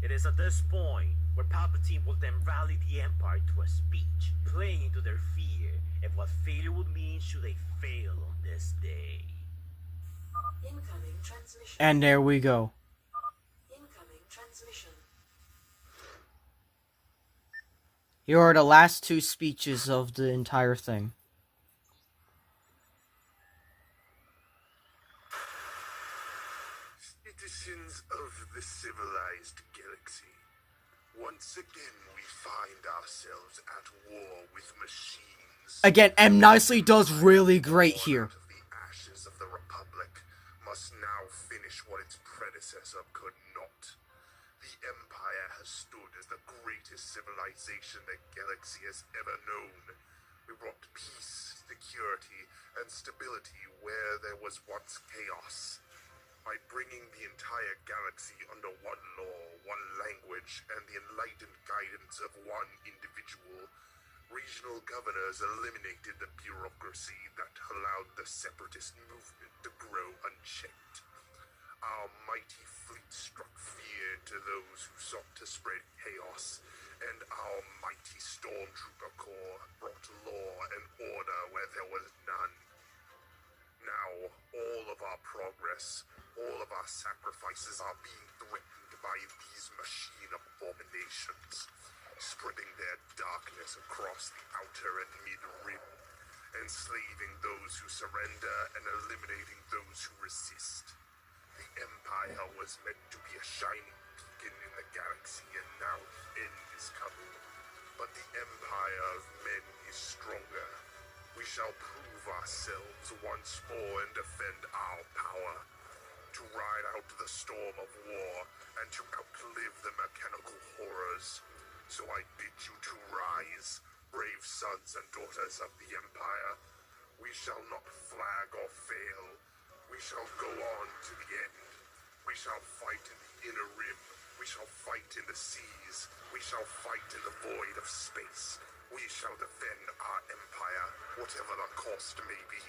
Speaker 3: It is at this point where Palpatine will then rally the Empire to a speech, playing into their fear and what failure would mean should they fail on this day.
Speaker 6: Incoming transmission.
Speaker 1: And there we go.
Speaker 6: Incoming transmission.
Speaker 1: Here are the last two speeches of the entire thing.
Speaker 4: Citizens of the civilized galaxy, once again we find ourselves at war with machines.
Speaker 1: Again, M. Nicely does really great here.
Speaker 4: Out of the ashes of the Republic must now finish what its predecessor could not. The Empire has stood as the greatest civilization the galaxy has ever known. We brought peace, security, and stability where there was once chaos. by bringing the entire galaxy under one law, one language, and the enlightened guidance of one individual, regional governors eliminated the bureaucracy that allowed the separatist movement to grow unchecked. Our mighty fleet struck fear to those who sought to spread chaos, and our mighty stormtrooper corps brought law and order where there was none. Now, all of our progress, all of our sacrifices are being threatened by these machine abominations, spreading their darkness across the outer and mid-rim, enslaving those who surrender and eliminating those who resist. The Empire was meant to be a shining beacon in the galaxy, and now the end is coming. But the Empire of Men is stronger. We shall prove ourselves once more and defend our power, to ride out the storm of war and to outlive the mechanical horrors. So I bid you to rise, brave sons and daughters of the Empire. We shall not flag or fail. We shall go on to the end. We shall fight in the inner rim. We shall fight in the seas. We shall fight in the void of space. We shall defend our empire, whatever the cost may be.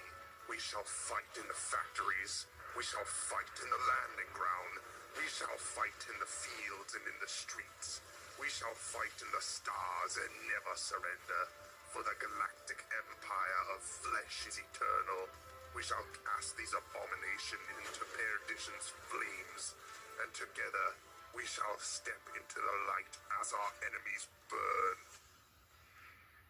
Speaker 4: We shall fight in the factories. We shall fight in the landing ground. We shall fight in the fields and in the streets. We shall fight in the stars and never surrender, for the galactic empire of flesh is eternal. We shall cast these abominations into perdition's flames, and together we shall step into the light as our enemies burn.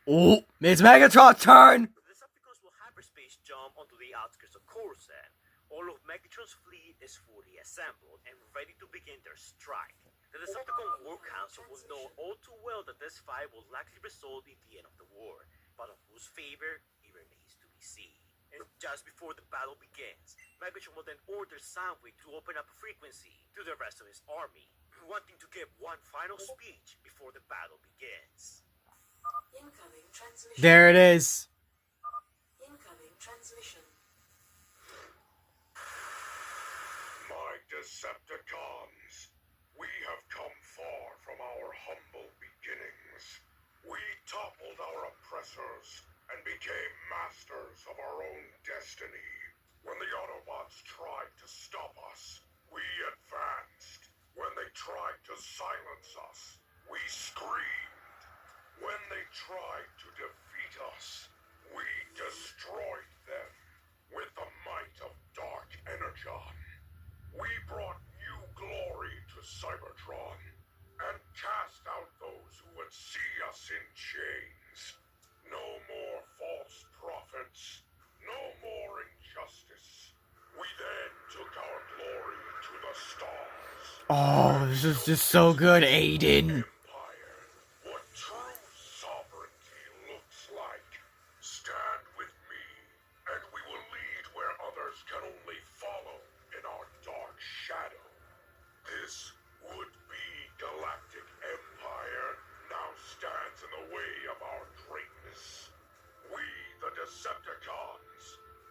Speaker 1: Oh, it's Megatron's turn!
Speaker 3: The Decepticons will hyperspace jump onto the outskirts of Coruscant. All of Megatron's fleet is fully assembled and ready to begin their strike. The Decepticon War Council will know all too well that this fight will likely result in the end of the war, but of whose favor it remains to be seen. And just before the battle begins, Megatron will then order Soundwave to open up a frequency to the rest of his army, wanting to give one final speech before the battle begins.
Speaker 6: Incoming transmission.
Speaker 1: There it is.
Speaker 6: Incoming transmission.
Speaker 4: My Decepticons, we have come far from our humble beginnings. We toppled our oppressors and became masters of our own destiny. When the Autobots tried to stop us, we advanced. When they tried to silence us, we screamed. When they tried to defeat us, we destroyed them with the might of Dark Energon. We brought new glory to Cybertron and cast out those who would see us in chains. No more false prophets, no more injustice. We then took our glory to the stars.
Speaker 1: Oh, this is just so good, Aiden.
Speaker 4: Empire, what true sovereignty looks like. Stand with me, and we will lead where others can only follow in our dark shadow. This would-be galactic empire now stands in the way of our greatness. We, the Decepticons,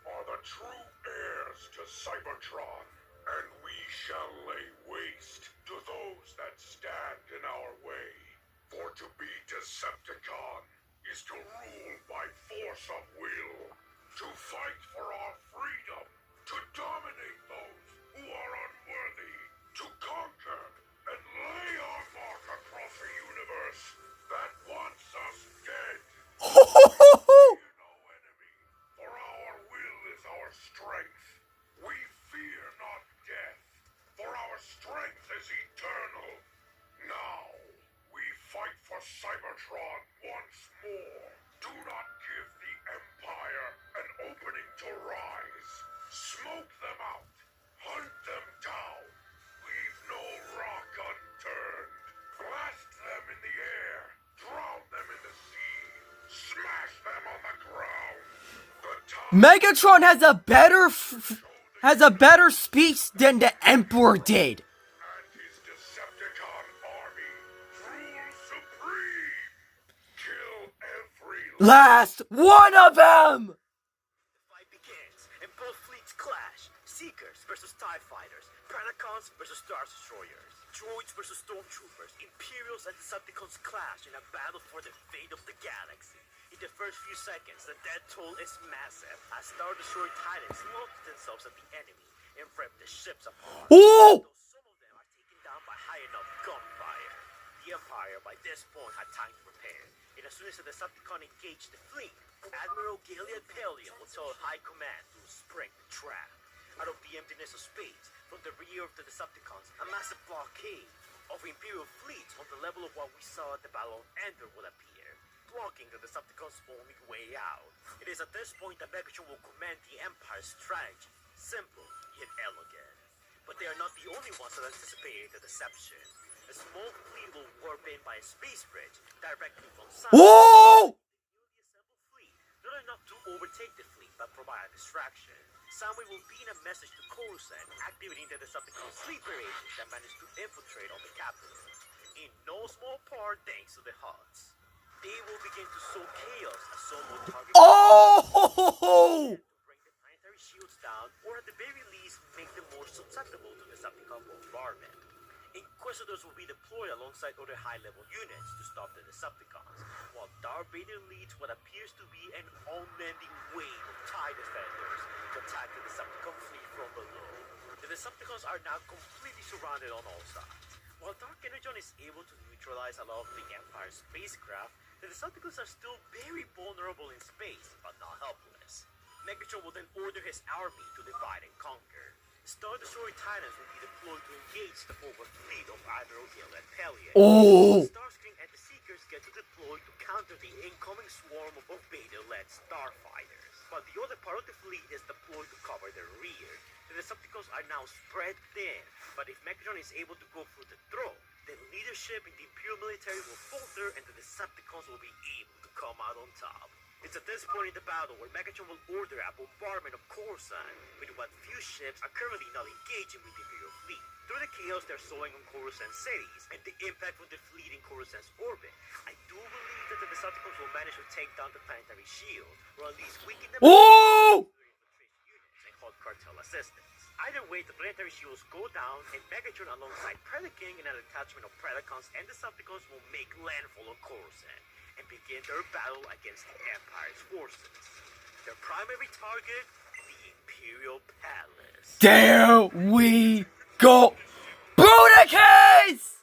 Speaker 4: are the true heirs to Cybertron, and we shall lay waste to those that stand in our way. For to be Decepticon is to rule by force of will, to fight for our freedom, to dominate those who are unworthy, to conquer and lay our mark across a universe that wants us dead. Fear no enemy, for our will is our strength. We fear not death, for our strength is eternal. Now, we fight for Cybertron once more. Do not give the Empire an opening to rise. Smoke them out. Hunt them down. Leave no rock unturned. Blast them in the air. Drown them in the sea. Smash them on the ground. The time
Speaker 1: Megatron has a better speech than the Emperor did.
Speaker 4: and his Decepticon army rule supreme. Kill every
Speaker 1: Last one of them.
Speaker 3: The fight begins, and both fleets clash. Seekers versus TIE Fighters, Predacons versus Star Destroyers, Droids versus Stormtroopers, Imperials and Decepticons clash in a battle for the fate of the galaxy. In the first few seconds, the death toll is massive as Star Destroyer Titans launch themselves at the enemy and rip the ships apart.
Speaker 1: Oh!
Speaker 3: Though some of them are taken down by high enough gunfire. The Empire, by this point, had time to prepare, and as soon as the Decepticon engaged the fleet, Admiral Gilead Pelion will tell High Command to spring the trap. Out of the emptiness of space, from the rear of the Decepticons, a massive blockade of Imperial fleets on the level of what we saw at the Battle of Endor will appear, blocking the Decepticons' only way out. It is at this point that Megatron will command the Empire's strategy, simple yet elegant. But they are not the only ones that anticipated the deception. A small fleet will warp in by a space bridge directly from Sun.
Speaker 1: Oh!
Speaker 3: Newly assembled fleet, not enough to overtake the fleet, but provide a distraction. Soundwave will beam a message to Coruscant, activating the Decepticon sleeper agents that managed to infiltrate on the capital. In no small part thanks to the Huts. They will begin to sow chaos as some will target
Speaker 1: Oh!
Speaker 3: to bring the planetary shields down, or at the very least, make them more susceptible to Decepticon bombardment. Inquisitors will be deployed alongside other high-level units to stop the Decepticons, while Darth Vader leads what appears to be an unending wave of TIE defenders to attack the Decepticon fleet from below. The Decepticons are now completely surrounded on all sides. While Dark Energon is able to neutralize a lot of the Empire's spacecraft, the Decepticons are still very vulnerable in space, but not helpless. Megatron will then order his army to divide and conquer. Star Destroyer Titans will be deployed to engage the forward fleet of Admiral Gilead Pelion.
Speaker 1: Oh!
Speaker 3: Starscream and the Seekers get to deploy to counter the incoming swarm of Vader-led starfighters. While the other part of the fleet is deployed to cover their rear. The Decepticons are now spread thin, but if Megatron is able to go through the throat, then leadership in the Imperial military will falter and the Decepticons will be able to come out on top. It's at this point in the battle where Megatron will order a bombardment of Coruscant, with what few ships are currently not engaging with the Imperial fleet. Through the chaos they're sowing on Coruscant cities, and the impact from the fleet in Coruscant's orbit, I do believe that the Decepticons will manage to take down the planetary shield, or at least weaken them
Speaker 1: Oh!
Speaker 3: with infiltration units and Hot Cartel assistance. Either way, the planetary shields go down, and Megatron alongside Predaking and a detachment of Predacons and Decepticons will make landfall on Coruscant and begin their battle against the Empire's forces. Their primary target, the Imperial Palace.
Speaker 1: There we go! Bruticus!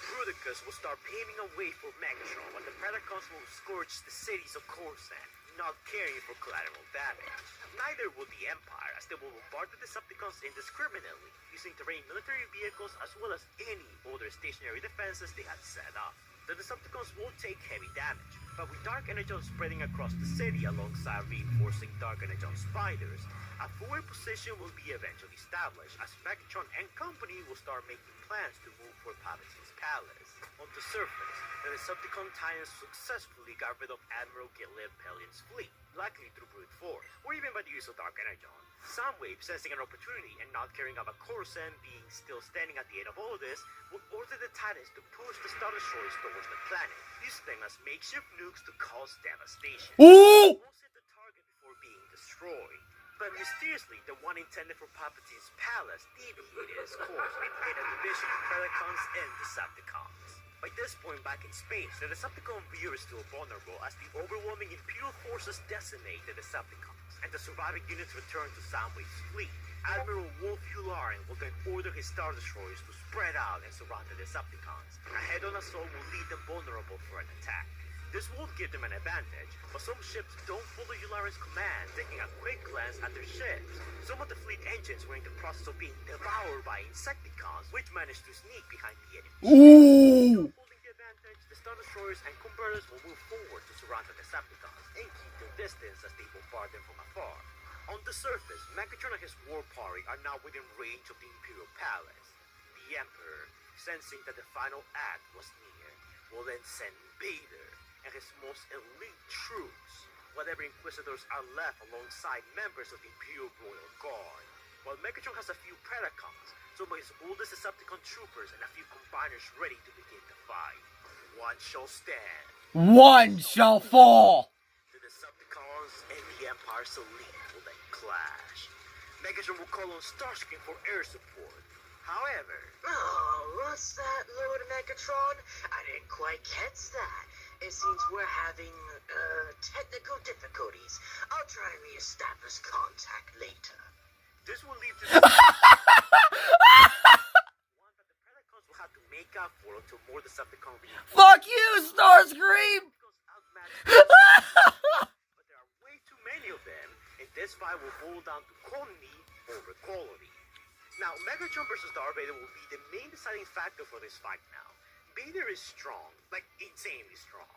Speaker 3: Bruticus will start paving a way for Megatron, while the Predacons will scourge the cities of Coruscant, not caring for collateral damage. Neither will the Empire, as they will bombard the Decepticons indiscriminately, using terrain military vehicles as well as any other stationary defenses they had set up. The Decepticons will take heavy damage, but with Dark Energon spreading across the city alongside reinforcing Dark Energon spiders, a forward position will be eventually established as Megatron and company will start making plans to move for Palpatine's palace. On the surface, the Decepticon Titans successfully got rid of Admiral Gilead Pelion's fleet, likely through brute force, or even by the use of Dark Energon. Soundwave, sensing an opportunity and not caring about Coruscant being still standing at the end of all this, will order the Titans to push the Star Destroyers towards the planet, using them as makeshift nukes to cause devastation.
Speaker 1: Oh!
Speaker 3: Won't hit the target before being destroyed. But mysteriously, the one intended for Palpatine's palace deviated its course and hit a division of Predacons and Decepticons. By this point back in space, the Decepticon rear is still vulnerable as the overwhelming Imperial forces decimate the Decepticons, and the surviving units return to Soundwave's fleet. Admiral Wolf Yularen will then order his Star Destroyers to spread out and surround the Decepticons. A head-on assault will leave them vulnerable for an attack. This won't give them an advantage, but some ships don't follow Yularen's command, taking a quick glance at their ships. Some of the fleet engines were in the process of being devoured by Insecticons, which managed to sneak behind the enemy.
Speaker 1: Ooh!
Speaker 3: Holding the advantage, the Star Destroyers and Converters will move forward to surround the Decepticons and keep their distance as they bombard them from afar. On the surface, Megatron and his war party are now within range of the Imperial Palace. The Emperor, sensing that the final act was near, will then send Vader and his most elite troops whatever Inquisitors are left alongside members of the Imperial Royal Guard. While Megatron has a few Predacons, some of his oldest Decepticon troopers, and a few combiners ready to begin the fight. One shall stand.
Speaker 1: One shall fall.
Speaker 3: The Decepticons and the Empire's elite will then clash. Megatron will call on Starscream for air support. However,
Speaker 7: Oh, what's that, Lord Megatron? I didn't quite catch that. It seems we're having, technical difficulties. I'll try and re-establish contact later.
Speaker 3: this will lead to one that the Predacons will have to make up for until more Decepticon reinforcements.
Speaker 1: Fuck you, Starscream!
Speaker 3: But there are way too many of them, and this fight will boil down to quantity over quality. Now, Megatron versus Darth Vader will be the main deciding factor for this fight now. Vader is strong, like insanely strong.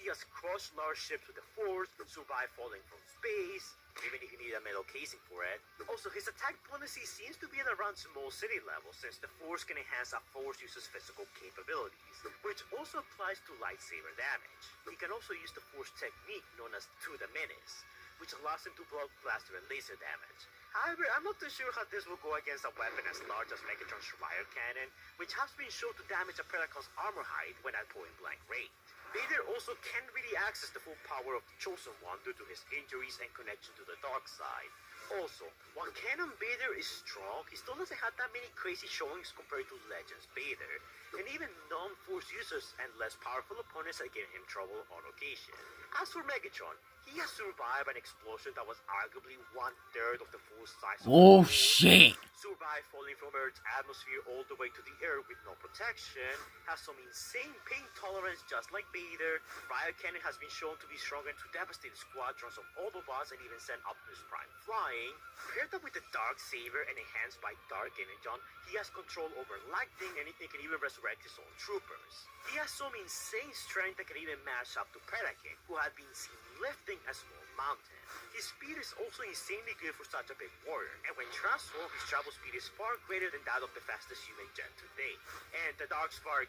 Speaker 3: He has crushed large ships with the Force, survived falling from space, even if you need a metal casing for it. Also, his attack potency seems to be at around small city level, since the Force can enhance a Force user's physical capabilities, which also applies to lightsaber damage. He can also use the Force technique known as To the Menace, which allows him to block blaster and laser damage. However, I'm not too sure how this will go against a weapon as large as Megatron's Riot Cannon, which has been shown to damage a Predacon's armor height when at point-blank range. Vader also can't really access the full power of the Chosen One due to his injuries and connection to the dark side. Also, while Canon Vader is strong, he still doesn't have that many crazy showings compared to Legends Vader, and even non-Force users and less powerful opponents are giving him trouble on occasion. As for Megatron, he has survived an explosion that was arguably 1/3 of the full size of
Speaker 1: Oh
Speaker 3: the Force,
Speaker 1: shit.
Speaker 3: survived falling from Earth's atmosphere all the way to the air with no protection, has some insane pain tolerance just like Vader. Riot Cannon has been shown to be strong enough to devastate squadrons of Autobots and even send Optimus Prime flying. Paired up with the Dark Saber and enhanced by Dark Energon, he has control over lightning and he can even resurrect his own troopers. He has some insane strength that can even match up to Predaking, who had been seen lifting a small mountain. His speed is also insanely good for such a big warrior, and when transformed, his travel speed is far greater than that of the fastest human jet to date. And the Dark Spark,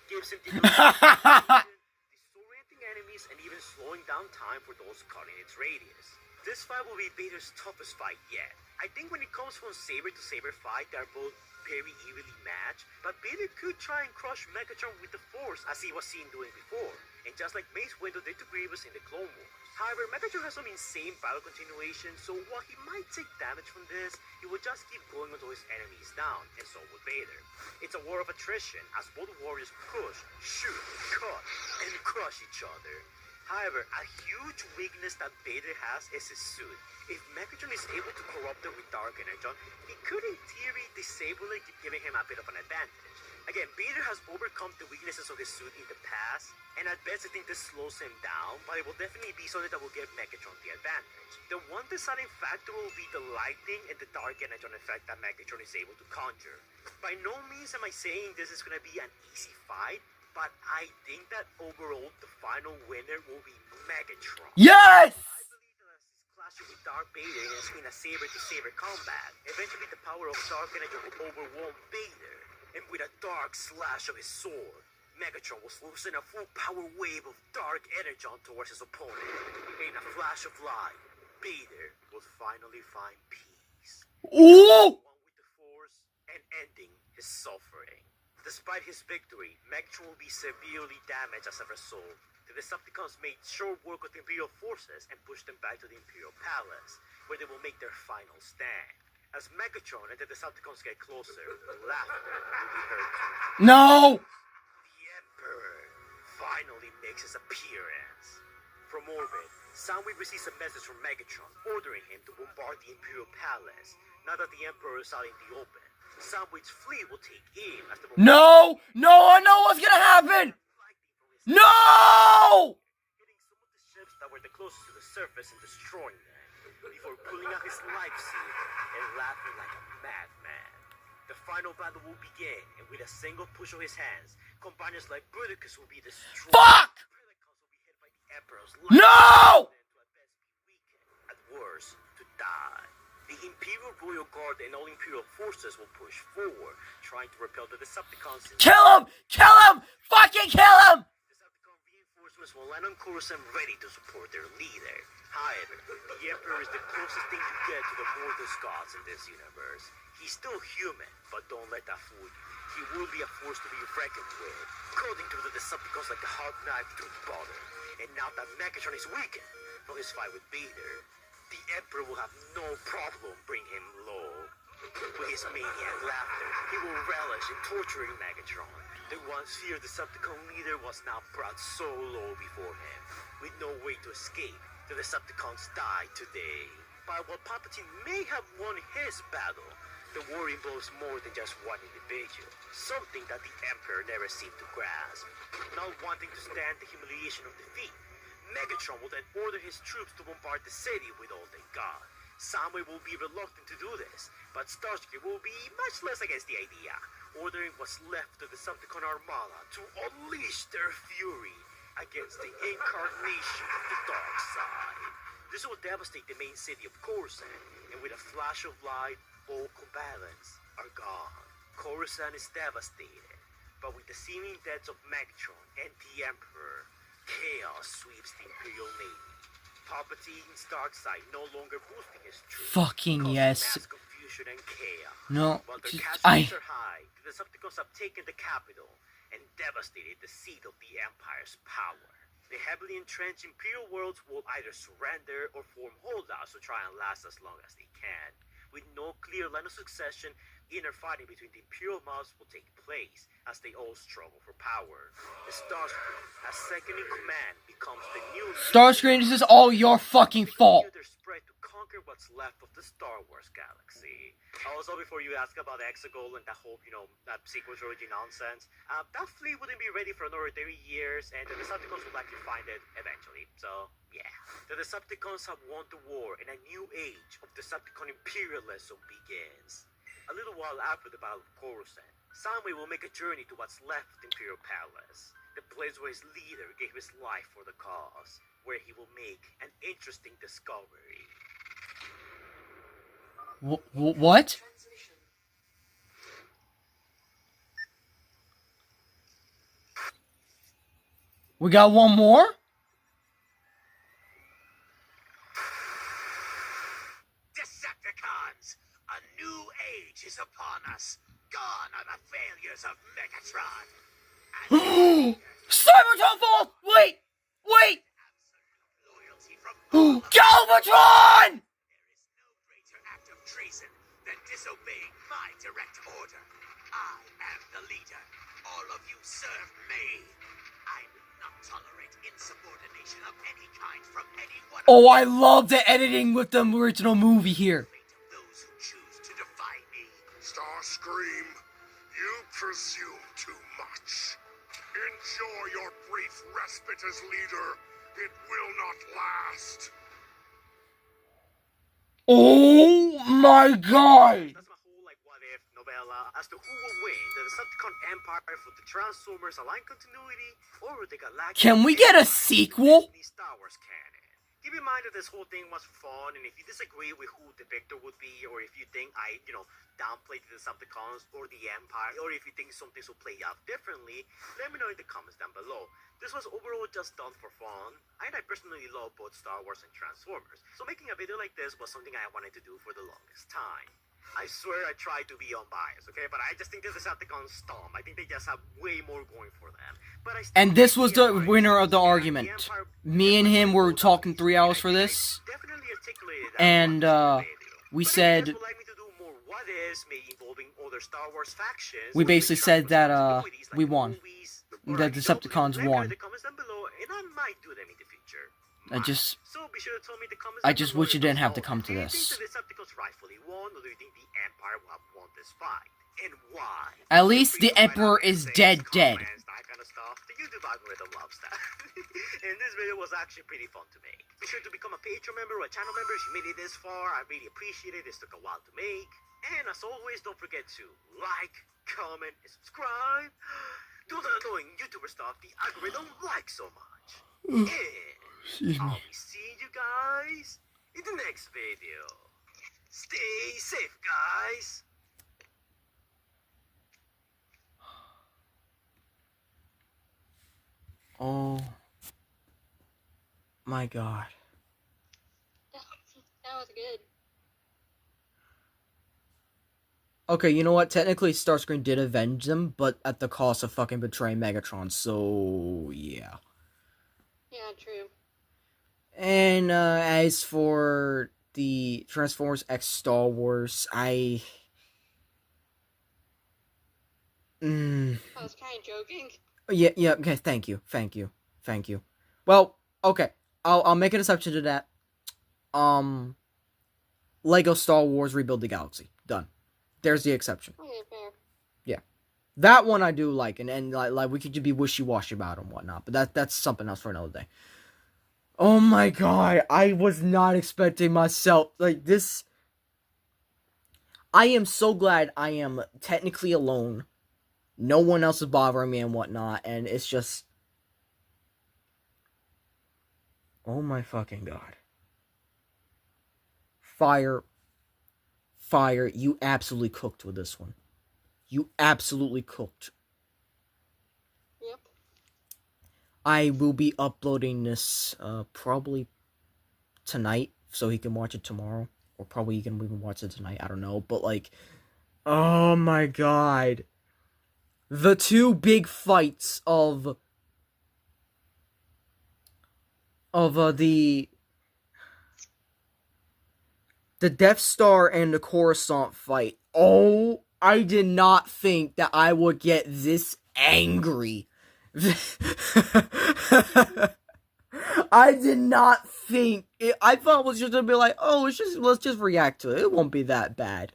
Speaker 3: gives him the disorienting enemies and even slowing down time for those caught in its radius. This fight will be Vader's toughest fight yet. I think when it comes from saber to saber fight, they are both very evenly matched, but Vader could try and crush Megatron with the Force as he was seen doing before, and just like Mace Windu did to Grievous in the Clone Wars. However, Megatron has some insane battle continuation, so while he might take damage from this, he will just keep going until his enemy is down, and so will Vader. It's a war of attrition, as both warriors push, shoot, cut, and crush each other. However, a huge weakness that Vader has is his suit. If Megatron is able to corrupt it with Dark Energon, he could in theory disable it, giving him a bit of an advantage. Again, Vader has overcome the weaknesses of his suit in the past, and at best I think this slows him down, but it will definitely be something that will give Megatron the advantage. The one deciding factor will be the lightning and the Dark Energon effect that Megatron is able to conjure. By no means am I saying this is going to be an easy fight, but I think that overall the final winner will be Megatron.
Speaker 1: Yes!
Speaker 3: I believe that as he's clashing with Darth Vader and it's been a saber-to-saber combat, eventually the power of Dark Energon will overwhelm Vader, and with a dark slash of his sword, Megatron will loosen a full power wave of Dark Energon towards his opponent. In a flash of light, Vader will finally find peace.
Speaker 1: Ooh!
Speaker 3: One with the Force and ending his suffering. Despite his victory, Megatron will be severely damaged as a result. The Decepticons made short work with the Imperial forces and pushed them back to the Imperial Palace, where they will make their final stand. As Megatron and the Decepticons get closer, laughter will be heard coming.
Speaker 1: No!
Speaker 3: The Emperor finally makes his appearance. From orbit, Soundwave receives a message from Megatron, ordering him to bombard the Imperial Palace, now that the Emperor is out in the open. Soundwave's fleet will take aim as the
Speaker 1: No! No, I know what's gonna happen! No!
Speaker 3: hitting some of the ships that were the closest to the surface and destroying them, before pulling out his lightsaber and laughing like a madman. The final battle will begin, and with a single push of his hands, combiners like Bruticus will be destroyed.
Speaker 1: Fuck!
Speaker 3: Predacons will be hit by the Emperor's
Speaker 1: No!
Speaker 3: lightsaber, to at best be weakened, at worst, to die. The Imperial Royal Guard and all Imperial forces will push forward, trying to repel the Decepticons.
Speaker 1: Kill him! Kill him! Fucking kill him!
Speaker 3: Decepticon reinforcements Christmas will land on Coruscant ready to support their leader. However, the Emperor is the closest thing you get to the mortal gods in this universe. He's still human, but don't let that fool you. He will be a force to be reckoned with, cutting through the Decepticons like a hot knife through butter. And now that Megatron is weakened from his fight with Vader, the Emperor will have no problem bringing him low. With his maniac laughter, he will relish in torturing Megatron. The once feared Decepticon leader was now brought so low before him. With no way to escape, the Decepticons died today. But while Palpatine may have won his battle, the war involves more than just one individual, something that the Emperor never seemed to grasp. Not wanting to stand the humiliation of defeat, Megatron will then order his troops to bombard the city with all they got. Soundwave will be reluctant to do this, but Starscream will be much less against the idea, ordering what's left of the Decepticon Armada to unleash their fury against the incarnation of the dark side. This will devastate the main city of Coruscant, and with a flash of light, all combatants are gone. Coruscant is devastated, but with the seeming deaths of Megatron and the Emperor, chaos sweeps the Imperial Navy. Palpatine's dark side no longer boosting his troops,
Speaker 1: Fucking
Speaker 3: causing
Speaker 1: yes.
Speaker 3: mass confusion and chaos.
Speaker 1: No,
Speaker 3: While their
Speaker 1: I.
Speaker 3: casualties are high, the Decepticons have taken the capital and devastated the seat of the Empire's power. The heavily entrenched Imperial worlds will either surrender or form holdouts to try and last as long as they can. With no clear line of succession, inner fighting between the Imperial mobs will take place as they all struggle for power. The Starscream, as second in command, becomes the new
Speaker 1: Starscream, this is all your fucking fault.
Speaker 3: Their spread to conquer what's left of the Star Wars galaxy. Also, before you ask about Exegol and that whole, that sequel trilogy nonsense, that fleet wouldn't be ready for another 30 years, and the Decepticons will likely find it eventually. So, yeah. The Decepticons have won the war, and a new age of Decepticon imperialism begins. A little while after the Battle of Coruscant, Soundwave will make a journey to what's left of the Imperial Palace, the place where his leader gave his life for the cause, where he will make an interesting discovery.
Speaker 1: What?
Speaker 6: Transmission.
Speaker 1: We got one more?
Speaker 5: Decepticons! A new age is upon us. Gone are the failures of Megatron.
Speaker 1: Cybertron Falls! Wait! Wait!
Speaker 5: Loyalty from all of us.
Speaker 1: Galvatron!
Speaker 5: There is no greater act of treason than disobeying my direct order. I am the leader. All of you serve me. I will not tolerate insubordination of any kind from anyone.
Speaker 1: Oh, I love the editing with the original movie here.
Speaker 5: Fate of those who choose to defy me.
Speaker 4: Starscream, you presume too much. Enjoy your brief respite as leader. It will not last.
Speaker 1: Oh my god!
Speaker 3: That's my whole what if novella as to who will win, the Decepticon Empire for the Transformers Aligned Continuity or the Galactic
Speaker 1: Can we get a sequel?
Speaker 3: Disney Star Wars canon. Keep in mind that this whole thing was fun, and if you disagree with who the victor would be, or if you think I, downplayed the Decepticons or the Empire, or if you think some things will play out differently, let me know in the comments down below. This was overall just done for fun, and I personally love both Star Wars and Transformers, so making a video like this was something I wanted to do for the longest time. I swear I tried to be unbiased, okay? But I just think the Decepticons dumb. I think they just have way more going for them. But I still
Speaker 1: And this was the
Speaker 3: Empire-
Speaker 1: winner of the
Speaker 3: Yeah,
Speaker 1: argument.
Speaker 3: Empire-
Speaker 1: Me and him were talking 3 hours for this.
Speaker 3: Definitely articulated that
Speaker 1: And,
Speaker 3: much in the video.
Speaker 1: we
Speaker 3: But if you
Speaker 1: said-
Speaker 3: guys would like me to do more what ifs, maybe involving other Star Wars factions,
Speaker 1: We
Speaker 3: or
Speaker 1: basically
Speaker 3: with
Speaker 1: said that,
Speaker 3: responsibilities like
Speaker 1: we
Speaker 3: the
Speaker 1: won.
Speaker 3: movies,
Speaker 1: The
Speaker 3: or
Speaker 1: Decepticons
Speaker 3: let me know
Speaker 1: won.
Speaker 3: in the comments down below, and I might do them in the future.
Speaker 1: I just-
Speaker 3: So be sure to tell me in the comments
Speaker 1: I
Speaker 3: down
Speaker 1: just
Speaker 3: below
Speaker 1: wish
Speaker 3: your
Speaker 1: it didn't have to
Speaker 3: thoughts.
Speaker 1: come to
Speaker 3: Do you
Speaker 1: this.
Speaker 3: think the Decepticons rightfully won, or do you think the Empire will have won this fight? And why?
Speaker 1: At least
Speaker 3: Feel
Speaker 1: the
Speaker 3: free to write
Speaker 1: Emperor
Speaker 3: down
Speaker 1: is
Speaker 3: essays,
Speaker 1: dead.
Speaker 3: comments, that kind of stuff. The YouTube algorithm loves that. And this video was actually pretty fun to make. Be sure to become a Patreon member or a channel member if you made it this far. I really appreciate it. This took a while to make. And as always, don't forget to like, comment, and subscribe. Do the annoying YouTuber stuff the algorithm likes so much. And
Speaker 1: Excuse
Speaker 3: I'll
Speaker 1: me.
Speaker 3: be seeing you guys in the next video. Stay safe, guys.
Speaker 1: Oh My God.
Speaker 2: That was good.
Speaker 1: Okay, you know what? Technically, Starscream did avenge them, but at the cost of fucking betraying Megatron, so yeah.
Speaker 2: Yeah, true.
Speaker 1: And as for the Transformers X Star Wars,
Speaker 2: I was kind of joking.
Speaker 1: yeah, okay, thank you. Well, okay, I'll make an exception to that. Lego Star Wars Rebuild the Galaxy. Done. There's the exception.
Speaker 2: Okay, fair.
Speaker 1: Yeah. That one I do like, and like we could just be wishy-washy about and whatnot, but that's something else for another day. Oh my God, I was not expecting myself, like, this. I am so glad I am technically alone. No one else is bothering me and whatnot, and it's just... Oh my fucking God. Fire, you absolutely cooked with this one. You absolutely cooked.
Speaker 2: Yep.
Speaker 1: I will be uploading this probably tonight, so he can watch it tomorrow. Or probably he can even watch it tonight, I don't know. But like, oh my God. The two big fights of the Death Star and the Coruscant fight. Oh, I did not think that I would get this angry. I did not think it, I thought it was just gonna be like, oh, let's just react to it. It won't be that bad.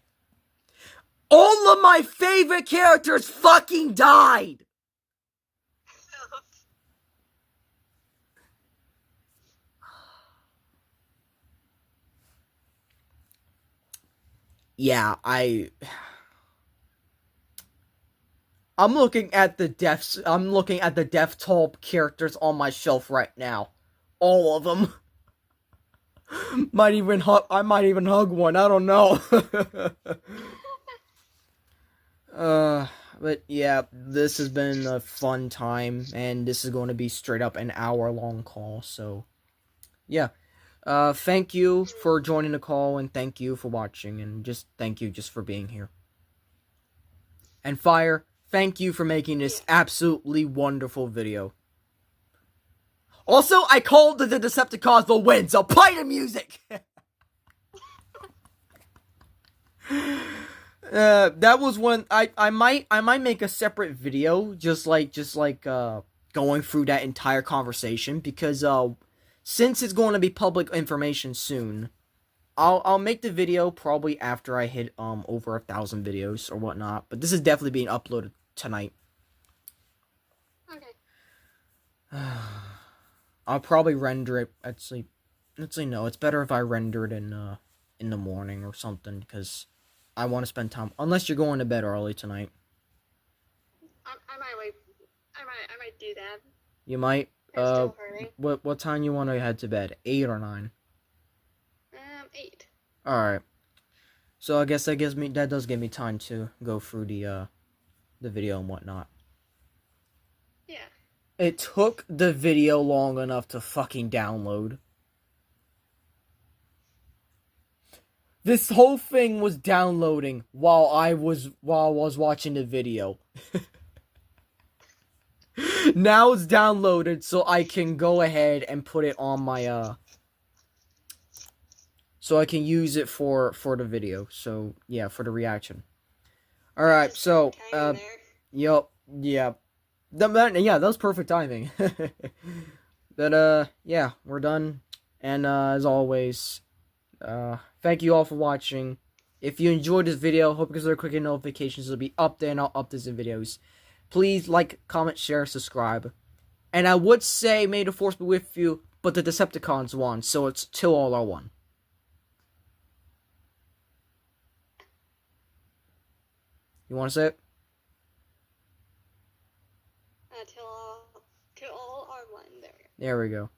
Speaker 1: All of my favorite characters fucking died. Yeah, I'm looking at the death toll characters on my shelf right now. All of them. I might even hug one. I don't know. But yeah, this has been a fun time, and this is going to be straight up an hour-long call. So, yeah. Thank you for joining the call, and thank you for watching, and just thank you just for being here. And Fire, thank you for making this absolutely wonderful video. Also, I called the Decepticons the win, so play the music! That was one, I might make a separate video, just like, going through that entire conversation, because, since it's going to be public information soon, I'll make the video probably after I hit, over 1,000 videos or whatnot, but this is definitely being uploaded tonight.
Speaker 2: Okay.
Speaker 1: I'll probably render it, actually, no, it's better if I render it in the morning or something, because I want to spend time, unless you're going to bed early tonight.
Speaker 2: I might wait. I might do that.
Speaker 1: You might,
Speaker 2: I'm still hurting.
Speaker 1: what time you want to head to bed? 8 or 9?
Speaker 2: 8.
Speaker 1: Alright. So I guess that does give me time to go through the video and whatnot.
Speaker 2: Yeah.
Speaker 1: It took the video long enough to fucking download. This whole thing was downloading while I was watching the video. Now it's downloaded, so I can go ahead and put it on my so I can use it for the video. So yeah, for the reaction. All right, so yup, yeah. Yeah, that was perfect timing. But yeah, we're done. And as always, thank you all for watching. If you enjoyed this video, hope you consider clicking notifications. It'll be up there, and I'll update the videos. Please like, comment, share, subscribe. And I would say, may the force be with you, but the Decepticons won, so it's Till All Are One. You want to say it?
Speaker 2: Till all are one. There we go.
Speaker 1: There we go.